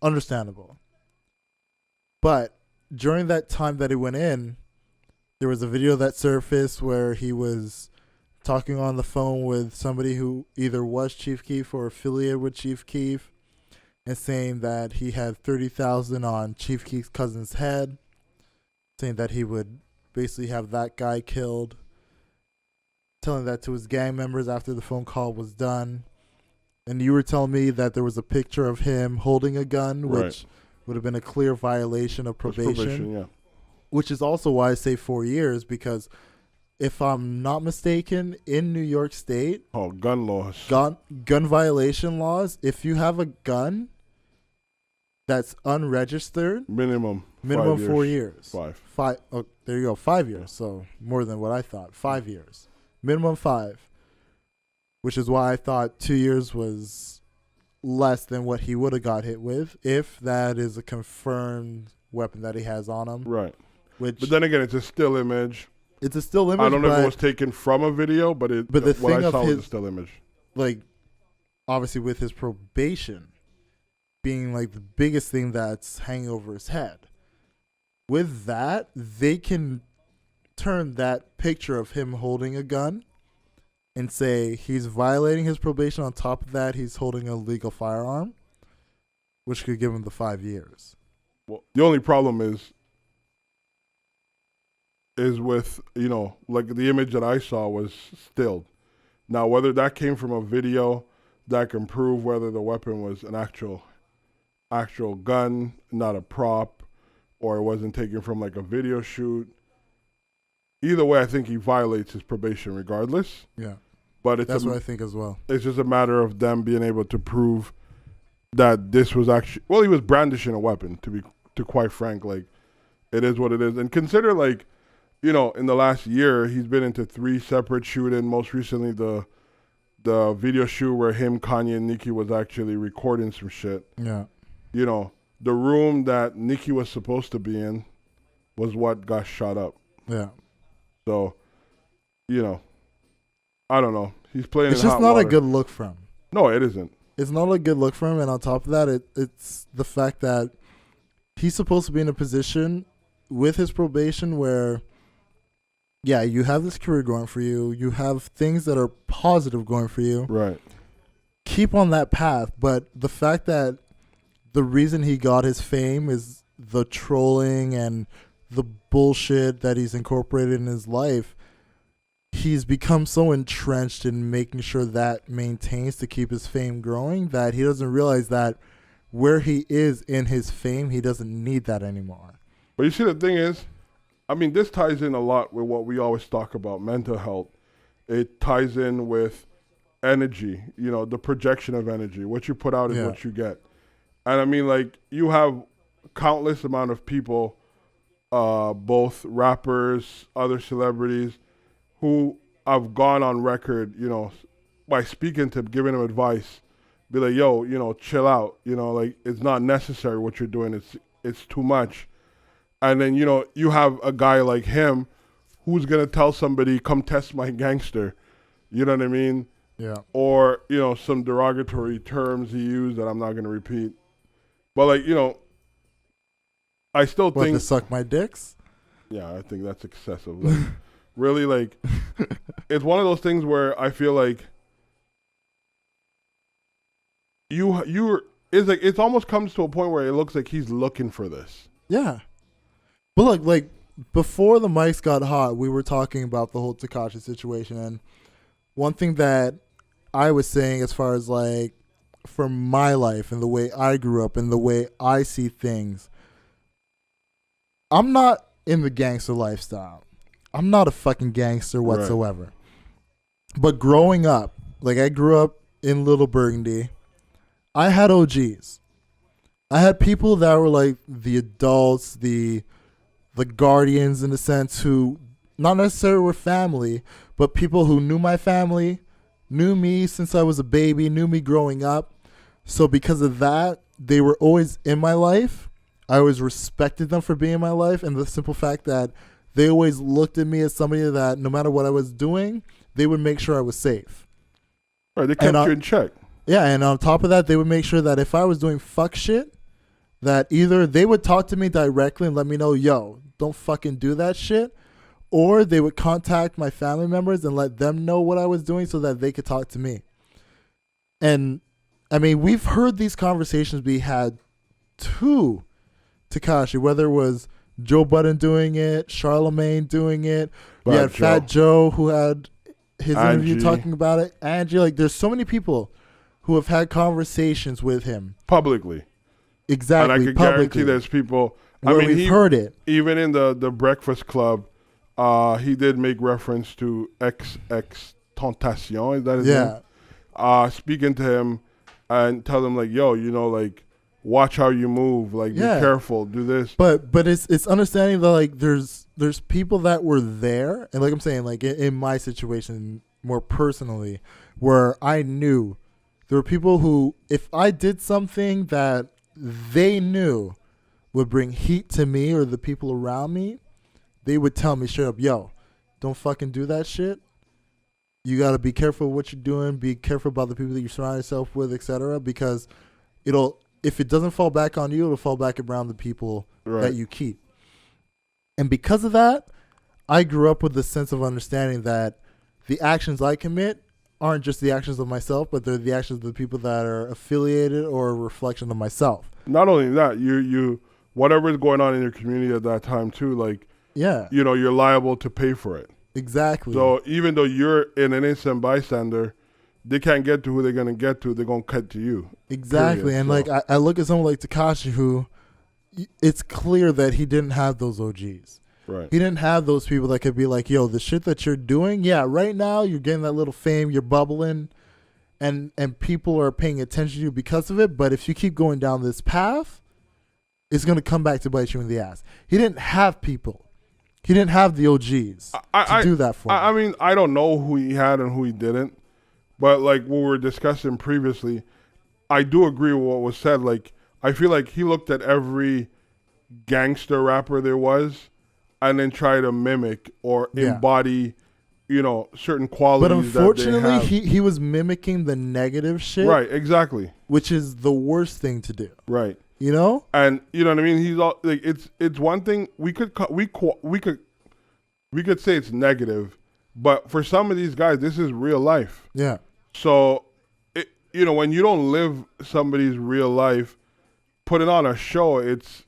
understandable. But during that time that he went in, there was a video that surfaced where he was talking on the phone with somebody who either was Chief Keef or affiliated with Chief Keef and saying that he had $30,000 on Chief Keef's cousin's head, saying that he would basically have that guy killed, telling that to his gang members after the phone call was done. And you were telling me that there was a picture of him holding a gun, which would have been a clear violation of probation. Which is also why I say 4 years, because if I'm not mistaken, in New York State, gun laws, gun violation laws, if you have a gun that's unregistered, minimum 4 years. Five. Oh, there you go, 5 years. So more than what I thought. 5 years. Minimum 5, which is why I thought 2 years was less than what he would have got hit with if that is a confirmed weapon that he has on him. Right. But then again, it's a still image. It's a still image. I don't know if it was taken from a video, but what I saw was a still image. Like, obviously with his probation being like the biggest thing that's hanging over his head. With that, they can turn that picture of him holding a gun and say he's violating his probation. On top of that, he's holding a legal firearm, which could give him the 5 years. Well, the only problem is is with, like the image that I saw was stilled. Now, whether that came from a video that can prove whether the weapon was an actual gun, not a prop, or it wasn't taken from like a video shoot. Either way, I think he violates his probation regardless. Yeah. But that's what I think as well. It's just a matter of them being able to prove that this was actually, well, he was brandishing a weapon, to quite frank. Like, it is what it is. And consider, like, in the last year, he's been into 3 separate shootings. Most recently, the video shoot where him, Kanye, and Nicki was actually recording some shit. Yeah. The room that Nicki was supposed to be in was what got shot up. Yeah. So, I don't know. He's playing. It's just not a good look for him. No, it isn't. It's not a good look for him, and on top of that, it's the fact that he's supposed to be in a position with his probation where, yeah, you have this career going for you. You have things that are positive going for you. Right. Keep on that path, but the fact that the reason he got his fame is the trolling and the bullshit that he's incorporated in his life, he's become so entrenched in making sure that maintains to keep his fame growing that he doesn't realize that where he is in his fame, he doesn't need that anymore. But you see, the thing is, I mean, this ties in a lot with what we always talk about, mental health. It ties in with energy, the projection of energy. What you put out is what you get. And I mean, like, you have countless amount of people, both rappers, other celebrities, who have gone on record, by speaking to him, giving him advice, be like, yo, chill out, like, it's not necessary what you're doing. It's too much. And then, you have a guy like him who's going to tell somebody, come test my gangster. You know what I mean? Yeah. Or, some derogatory terms he used that I'm not going to repeat. But, like, I still think. To suck my dicks? Yeah, I think that's excessive. Like, really, like, it's one of those things where I feel like it's like, it almost comes to a point where it looks like he's looking for this. Yeah. But look, like, before the mics got hot, we were talking about the whole Tekashi situation. And one thing that I was saying as far as, like, for my life and the way I grew up and the way I see things, I'm not in the gangster lifestyle. I'm not a fucking gangster whatsoever. Right. But growing up, like, I grew up in Little Burgundy. I had OGs. I had people that were like the adults, the guardians in a sense, who not necessarily were family, but people who knew my family, knew me since I was a baby, knew me growing up. So because of that, they were always in my life. I always respected them for being in my life, and the simple fact that they always looked at me as somebody that no matter what I was doing, they would make sure I was safe. Right, they kept you in check. Yeah, and on top of that, they would make sure that if I was doing fuck shit, that either they would talk to me directly and let me know, yo, don't fucking do that shit, or they would contact my family members and let them know what I was doing so that they could talk to me. And, I mean, we've heard these conversations be had to Tekashi, whether it was Joe Budden doing it, Charlemagne doing it, we had Fat Joe who had his interview talking about it, Angie, like, there's so many people who have had conversations with him. Publicly. Exactly, and I can guarantee there's people. We've heard it. Even in the Breakfast Club, he did make reference to Tentation. Is that his name? Speaking to him and tell him, like, yo, like, watch how you move. Like, be careful. Do this. But it's understanding that, like, there's people that were there, and like I'm saying, like, in my situation more personally, where I knew there were people who, if I did something that they knew would bring heat to me or the people around me, they would tell me straight up, yo, don't fucking do that shit. You got to be careful what you're doing. Be careful about the people that you surround yourself with, etc. Because if it doesn't fall back on you, it'll fall back around the people that you keep. And because of that, I grew up with the sense of understanding that the actions I commit aren't just the actions of myself, but they're the actions of the people that are affiliated or a reflection of myself. Not only that, you whatever is going on in your community at that time too, like, Yeah. You're liable to pay for it. Exactly. So even though you're an innocent bystander, they can't get to who they're going to get to. They're going to cut to you. Exactly. Period. And like I look at someone like Tekashi, who it's clear that he didn't have those OGs. Right. He didn't have those people that could be like, yo, the shit that you're doing, yeah, right now you're getting that little fame, you're bubbling, and people are paying attention to you because of it. But if you keep going down this path, it's going to come back to bite you in the ass. He didn't have people. He didn't have the OGs to do that for him. I mean, I don't know who he had and who he didn't. But like what we were discussing previously, I do agree with what was said. Like, I feel like he looked at every gangster rapper there was and then try to mimic or embody, certain qualities. But unfortunately, he was mimicking the negative shit. Right, exactly. Which is the worst thing to do. Right. And you know what I mean? He's all like, it's one thing we could say it's negative, but for some of these guys, this is real life. Yeah. So, when you don't live somebody's real life, put it on a show, it's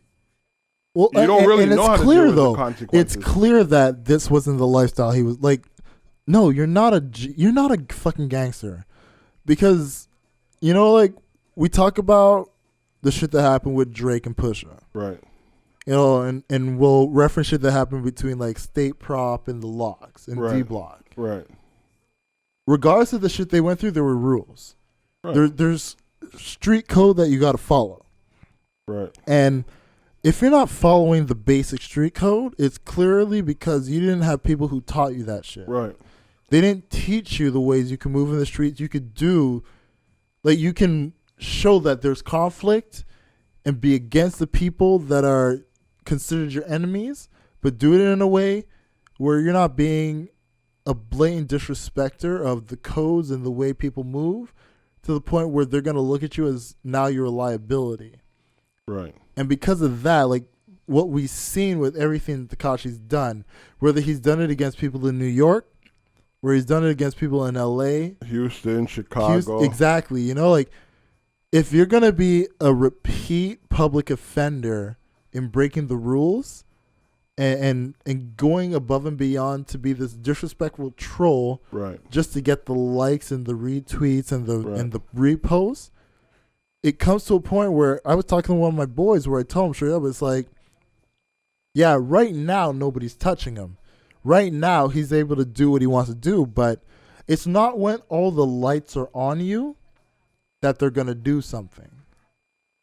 you don't really know how to deal with the consequences. It's clear that this wasn't the lifestyle he was like. No, you're not a fucking gangster, because like we talk about the shit that happened with Drake and Pusha, right? And we'll reference shit that happened between like State Prop and the Locks and right. D Block, right? Regardless of the shit they went through, there were rules. Right. There's street code that you got to follow, right? And if you're not following the basic street code, it's clearly because you didn't have people who taught you that shit. Right. They didn't teach you the ways you can move in the streets. You could do, like, you can show that there's conflict and be against the people that are considered your enemies, but do it in a way where you're not being a blatant disrespecter of the codes and the way people move to the point where they're going to look at you as now you're a liability. Right. And because of that, like what we've seen with everything that Tekashi's done, whether he's done it against people in New York, where he's done it against people in LA, Houston, Chicago. Exactly. Like if you're going to be a repeat public offender in breaking the rules and going above and beyond to be this disrespectful troll, right, just to get the likes and the retweets and the reposts, it comes to a point where I was talking to one of my boys where I told him straight up, it's like, yeah, right now nobody's touching him. Right now he's able to do what he wants to do, but it's not when all the lights are on you that they're going to do something.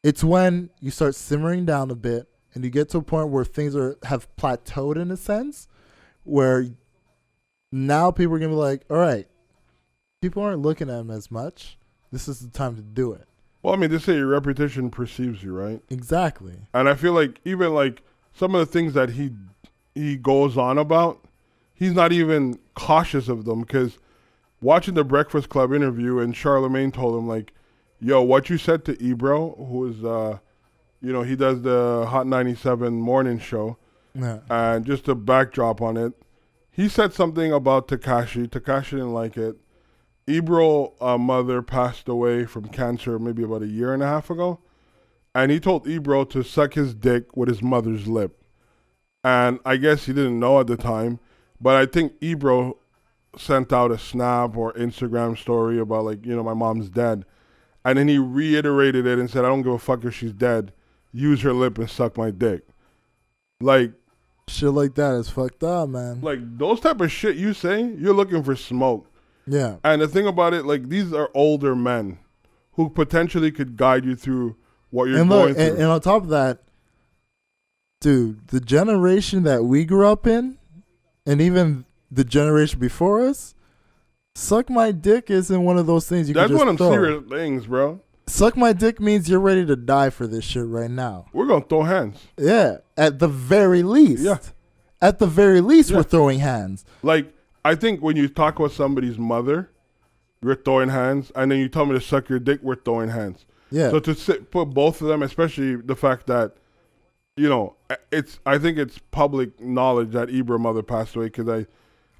It's when you start simmering down a bit and you get to a point where things have plateaued in a sense, where now people are going to be like, all right, people aren't looking at him as much. This is the time to do it. Well, I mean, they say your reputation perceives you, right? Exactly. And I feel like even like some of the things that he goes on about, he's not even cautious of them, because watching the Breakfast Club interview and Charlemagne told him like, yo, what you said to Ebro, who is, he does the Hot 97 morning show, and just a backdrop on it, he said something about Tekashi. Tekashi didn't like it. Ebro mother passed away from cancer maybe about a year and a half ago, and he told Ebro to suck his dick with his mother's lip. And I guess he didn't know at the time, but I think Ebro sent out a snap or Instagram story about like, my mom's dead. And then he reiterated it and said, I don't give a fuck if she's dead. Use her lip and suck my dick. Like, shit like that is fucked up, man. Like, those type of shit you say, you're looking for smoke. Yeah. And the thing about it, like, these are older men who potentially could guide you through what you're going through. And on top of that, dude, the generation that we grew up in, and even the generation before us, suck my dick isn't one of those things you can just throw. That's one of them serious things, bro. Suck my dick means you're ready to die for this shit right now. We're going to throw hands. Yeah, at the very least. Yeah. At the very least, we're throwing hands. Like, I think when you talk about somebody's mother, you're throwing hands, and then you tell me to suck your dick, we're throwing hands. Yeah. So to put both of them, especially the fact that, I think it's public knowledge that Ibra's mother passed away, because I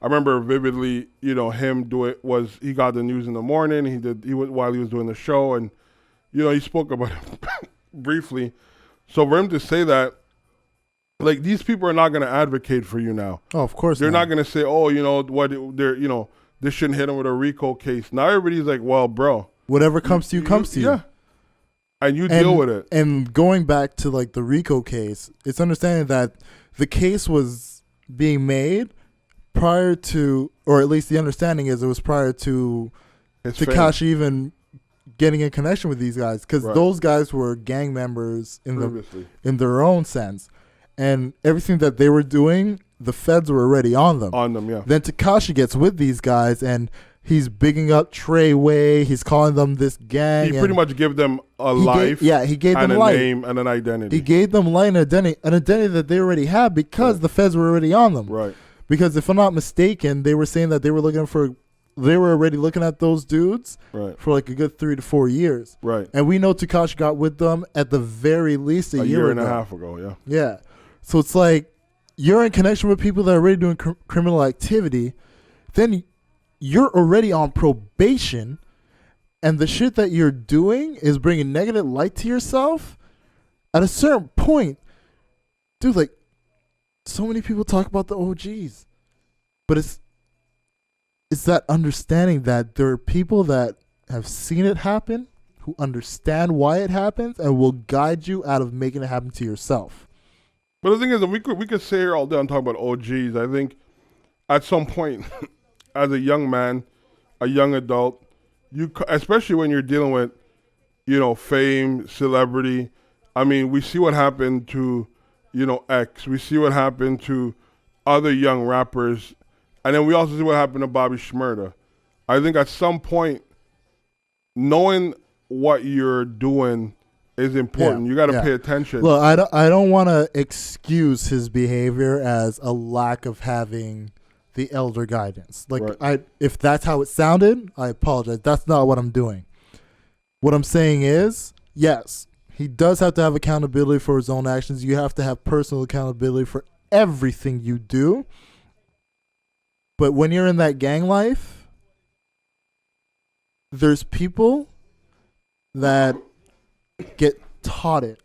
remember vividly, him he got the news in the morning. While he was doing the show, and he spoke about it briefly. So for him to say that, like these people are not going to advocate for you now. Oh, of course they're not going to say, oh, you know what, they're this shouldn't hit them with a RICO case. Now everybody's like, well, bro, whatever comes to you comes to you. Yeah, and you deal with it. And going back to like the RICO case, it's understanding that the case was being made prior to, or at least the understanding is it was prior to Tekashi even getting in connection with these guys, because those guys were gang members in their own sense, and everything that they were doing, the feds were already on them. Yeah. Then Tekashi gets with these guys and he's bigging up Treyway. He's calling them this gang. He pretty much gave them a life. He gave them a life, name and an identity. He gave them life and an identity that they already had because the feds were already on them. Right. Because if I'm not mistaken, they were saying that they were already looking at those dudes for like a good 3 to 4 years. Right. And we know Tekashi got with them at the very least a year and a half ago. Yeah. Yeah. So it's like you're in connection with people that are already doing criminal activity. Then you're already on probation, and the shit that you're doing is bringing negative light to yourself. At a certain point, dude, like, so many people talk about the OGs, but it's that understanding that there are people that have seen it happen, who understand why it happens, and will guide you out of making it happen to yourself. But the thing is, we could sit here all day and talk about OGs. I think at some point, as a young man, a young adult, especially when you're dealing with, fame, celebrity. I mean, we see what happened to, X. We see what happened to other young rappers. And then we also see what happened to Bobby Shmurda. I think at some point, knowing what you're doing is important. You got to pay attention. Look, I don't want to excuse his behavior as a lack of having the elder guidance. Like, if that's how it sounded, I apologize. That's not what I'm doing. What I'm saying is, yes, he does have to have accountability for his own actions. You have to have personal accountability for everything you do. But when you're in that gang life, there's people that get taught it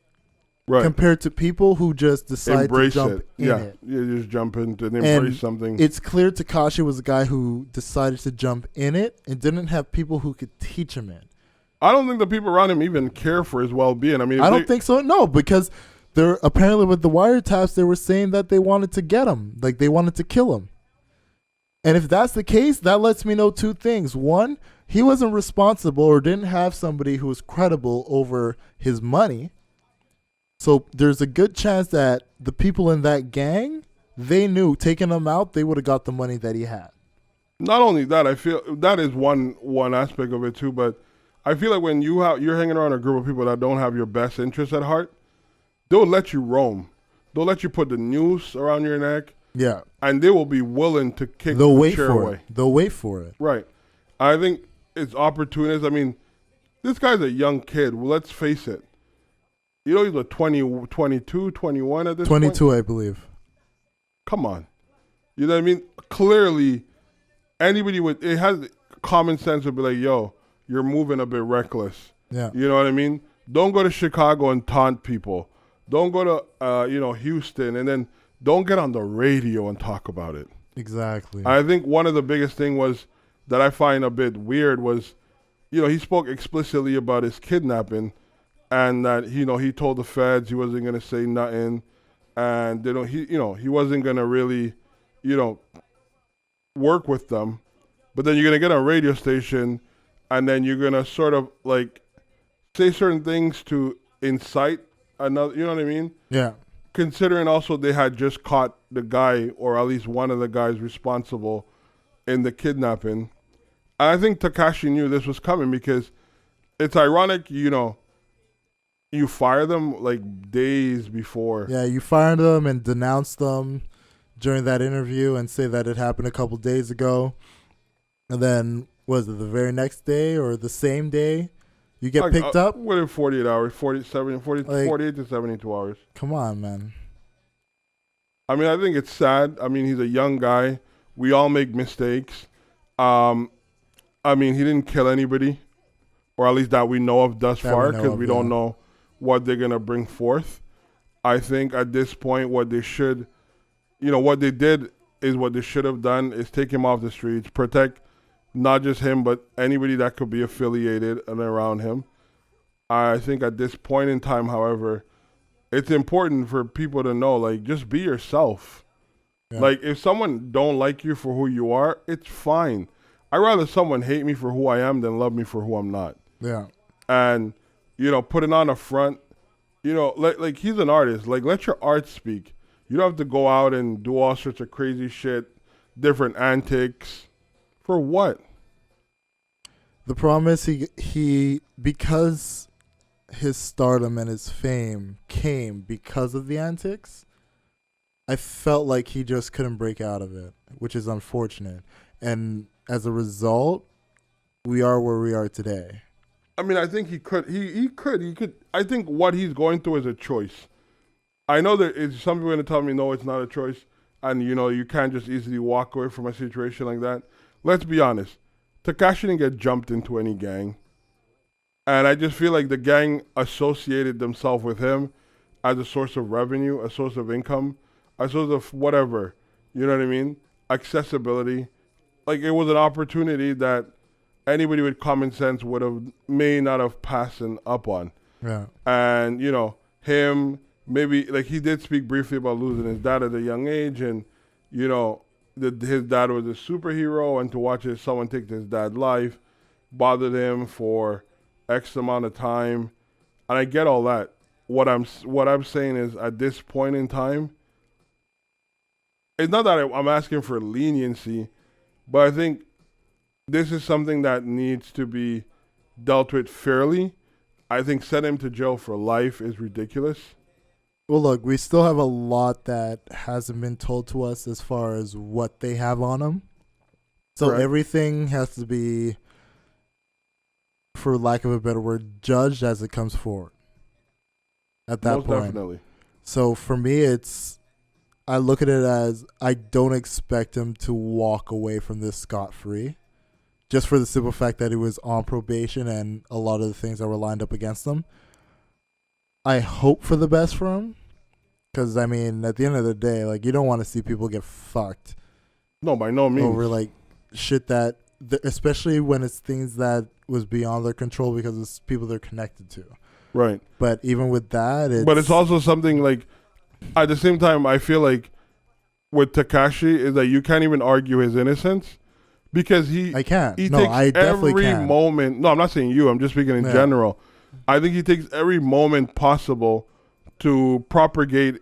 compared to people who just decide to jump in it. You just jump into and embrace something. It's clear Tekashi was a guy who decided to jump in it and didn't have people who could teach him it. I don't think the people around him even care for his well-being. I mean, I don't think so. No, because they're apparently with the wiretaps, they were saying that they wanted to get him, like they wanted to kill him. And if that's the case, that lets me know two things. One, he wasn't responsible or didn't have somebody who was credible over his money. So there's a good chance that the people in that gang, they knew taking him out, they would have got the money that he had. Not only that, I feel that is one aspect of it too, but I feel like when you're hanging around a group of people that don't have your best interests at heart, they'll let you roam. They'll let you put the noose around your neck. Yeah. And they will be willing to kick the chair away. They'll wait for it. Right. I think it's opportunist. I mean, this guy's a young kid. Well, let's face it. He's a 22, 21 at this 22, point. I believe. Come on. You know what I mean? Clearly, anybody with it has common sense would be like, yo, you're moving a bit reckless. Yeah. You know what I mean? Don't go to Chicago and taunt people. Don't go to, Houston and then don't get on the radio and talk about it. Exactly. I think one of the biggest thing was that I find a bit weird was, he spoke explicitly about his kidnapping and that, he told the feds he wasn't going to say nothing and he wasn't going to really, work with them. But then you're going to get on a radio station and then you're going to sort of like say certain things to incite another, you know what I mean? Yeah. Considering also they had just caught the guy or at least one of the guys responsible in the kidnapping. I think Tekashi knew this was coming because it's ironic, you fire them like days before. Yeah, you fired them and denounced them during that interview and say that it happened a couple days ago. And then, was it the very next day or the same day you get picked up? Within 48 hours, 48 to 72 hours. Come on, man. I mean, I think it's sad. I mean, he's a young guy. We all make mistakes. I mean, he didn't kill anybody, or at least that we know of thus far, because we don't know what they're going to bring forth. I think at this point, what they should, what they did is what they should have done is take him off the streets, protect not just him, but anybody that could be affiliated and around him. I think at this point in time, however, it's important for people to know, like, just be yourself. Yeah. Like, if someone don't like you for who you are, it's fine. I'd rather someone hate me for who I am than love me for who I'm not. Yeah. And, putting on a front, like he's an artist. Like, let your art speak. You don't have to go out and do all sorts of crazy shit, different antics. For what? The problem is he because his stardom and his fame came because of the antics, I felt like he just couldn't break out of it, which is unfortunate. And as a result, we are where we are today. I mean, I think he could. He could. I think what he's going through is a choice. I know that some people are going to tell me, no, it's not a choice. And, you can't just easily walk away from a situation like that. Let's be honest. Tekashi didn't get jumped into any gang. And I just feel like the gang associated themselves with him as a source of revenue, a source of income, a source of whatever. You know what I mean? Accessibility. Like, it was an opportunity that anybody with common sense may not have passed up on. Yeah. And, him, maybe, like, he did speak briefly about losing his dad at a young age. And, his dad was a superhero. And to watch someone take his dad's life bothered him for X amount of time. And I get all that. What I'm saying is, at this point in time, it's not that I'm asking for leniency, but I think this is something that needs to be dealt with fairly. I think sending him to jail for life is ridiculous. Well, look, we still have a lot that hasn't been told to us as far as what they have on him. So everything has to be, for lack of a better word, judged as it comes forward. At that point. Definitely. So for me, I look at it as I don't expect him to walk away from this scot-free, just for the simple fact that he was on probation and a lot of the things that were lined up against him. I hope for the best for him, because, I mean, at the end of the day, like, you don't want to see people get fucked. No, by no means. Over, like, shit that, especially when it's things that was beyond their control because it's people they're connected to. Right. But even with that, But it's also something, like, at the same time, I feel like with Tekashi is that you can't even argue his innocence because I can't. He takes every moment. No, I'm not saying you. I'm just speaking in general. I think he takes every moment possible to propagate,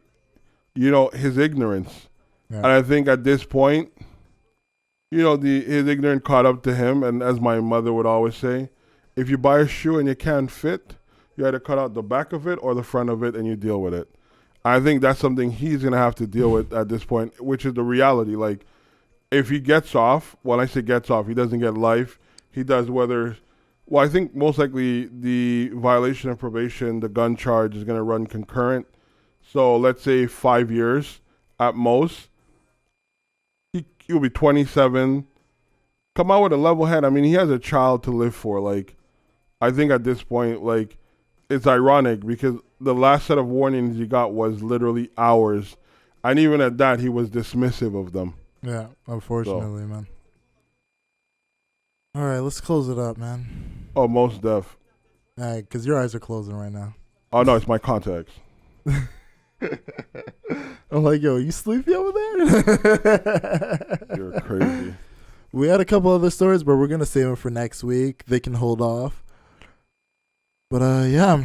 his ignorance. Yeah. And I think at this point, his ignorance caught up to him. And as my mother would always say, if you buy a shoe and you can't fit, you either cut out the back of it or the front of it and you deal with it. I think that's something he's going to have to deal with at this point, which is the reality. Like, if he gets off, when I say gets off, he doesn't get life. He does I think most likely the violation of probation, the gun charge is going to run concurrent. So let's say 5 years at most. He'll be 27. Come out with a level head. I mean, he has a child to live for. Like, I think at this point, like, it's ironic because the last set of warnings he got was literally hours. And even at that, he was dismissive of them. Yeah, unfortunately, man. All right, let's close it up, man. Oh, most def. All right, because your eyes are closing right now. Oh, no, it's my contacts. I'm like, yo, you sleepy over there? You're crazy. We had a couple other stories, but we're going to save them for next week. They can hold off. But, yeah,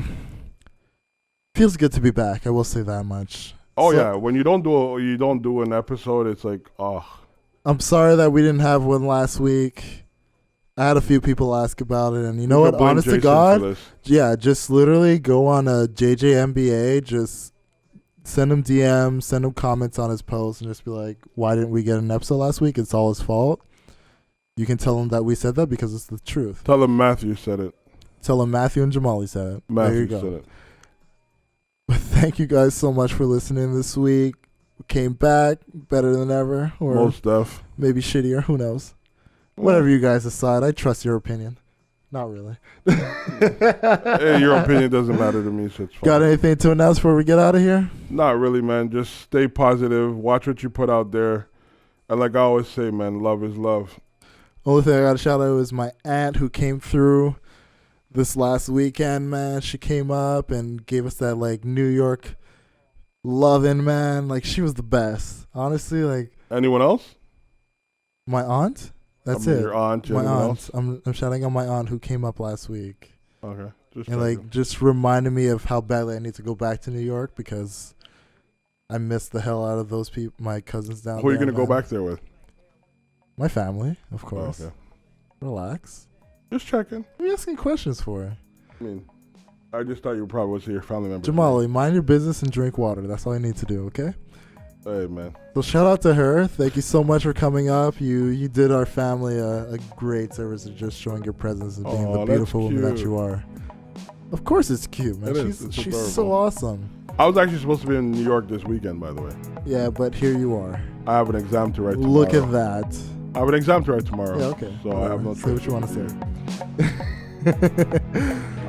feels good to be back. I will say that much. Oh, yeah. When you don't do an episode, it's like, oh. I'm sorry that we didn't have one last week. I had a few people ask about it, and you know what? Honest to God, yeah, just literally go on a JJMBA, just send him DMs, send him comments on his post, and just be like, why didn't we get an episode last week? It's all his fault. You can tell him that we said that because it's the truth. Tell him Matthew said it. Tell him Matthew and Jamali said it. Matthew there you go. said it. But thank you guys so much for listening this week. We came back better than ever. Or most def. Maybe shittier. Who knows? Whatever you guys decide. I trust your opinion. Not really. Hey, your opinion doesn't matter to me, so it's fine. Got anything to announce before we get out of here? Not really, man. Just stay positive. Watch what you put out there. And like I always say, man, love is love. Only thing I got to shout out is my aunt who came through this last weekend, man. She came up and gave us that, like, New York loving, man. Like, she was the best. Honestly, like. Anyone else? My aunt? That's it. Your aunt? My aunt. I'm shouting out my aunt who came up last week. Okay. Just reminded me of how badly I need to go back to New York because I missed the hell out of those people, my cousins down there. Who are you going to go back there with? My family, of course. Oh, okay. Relax. Just checking. What are you asking questions for? I mean, I just thought you probably was your family member. Jamali, mind your business and drink water. That's all I need to do, okay? Hey, man. So shout out to her. Thank you so much for coming up. You did our family a great service of just showing your presence and being the beautiful woman that you are. Of course it's cute, man. She's so awesome. I was actually supposed to be in New York this weekend, by the way. Yeah, but here you are. I have an exam to write tomorrow. Look at that. I have an exam to write tomorrow. Yeah, okay. So I have no say what you want to say.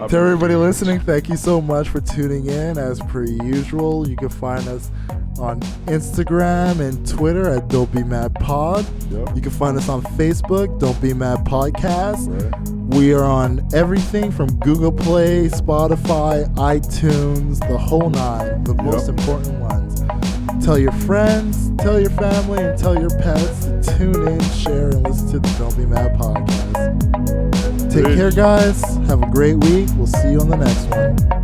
To everybody listening, thank you so much for tuning in. As per usual, you can find us on Instagram and Twitter at Don't Be Mad Pod. Yep. You can find us on Facebook, Don't Be Mad Podcast. Right. We are on everything from Google Play, Spotify, iTunes, the whole nine, the most important ones. Tell your friends, tell your family, and tell your pets to tune in, share, and listen to the Don't Be Mad Podcast. Take care, guys. Have a great week. We'll see you on the next one.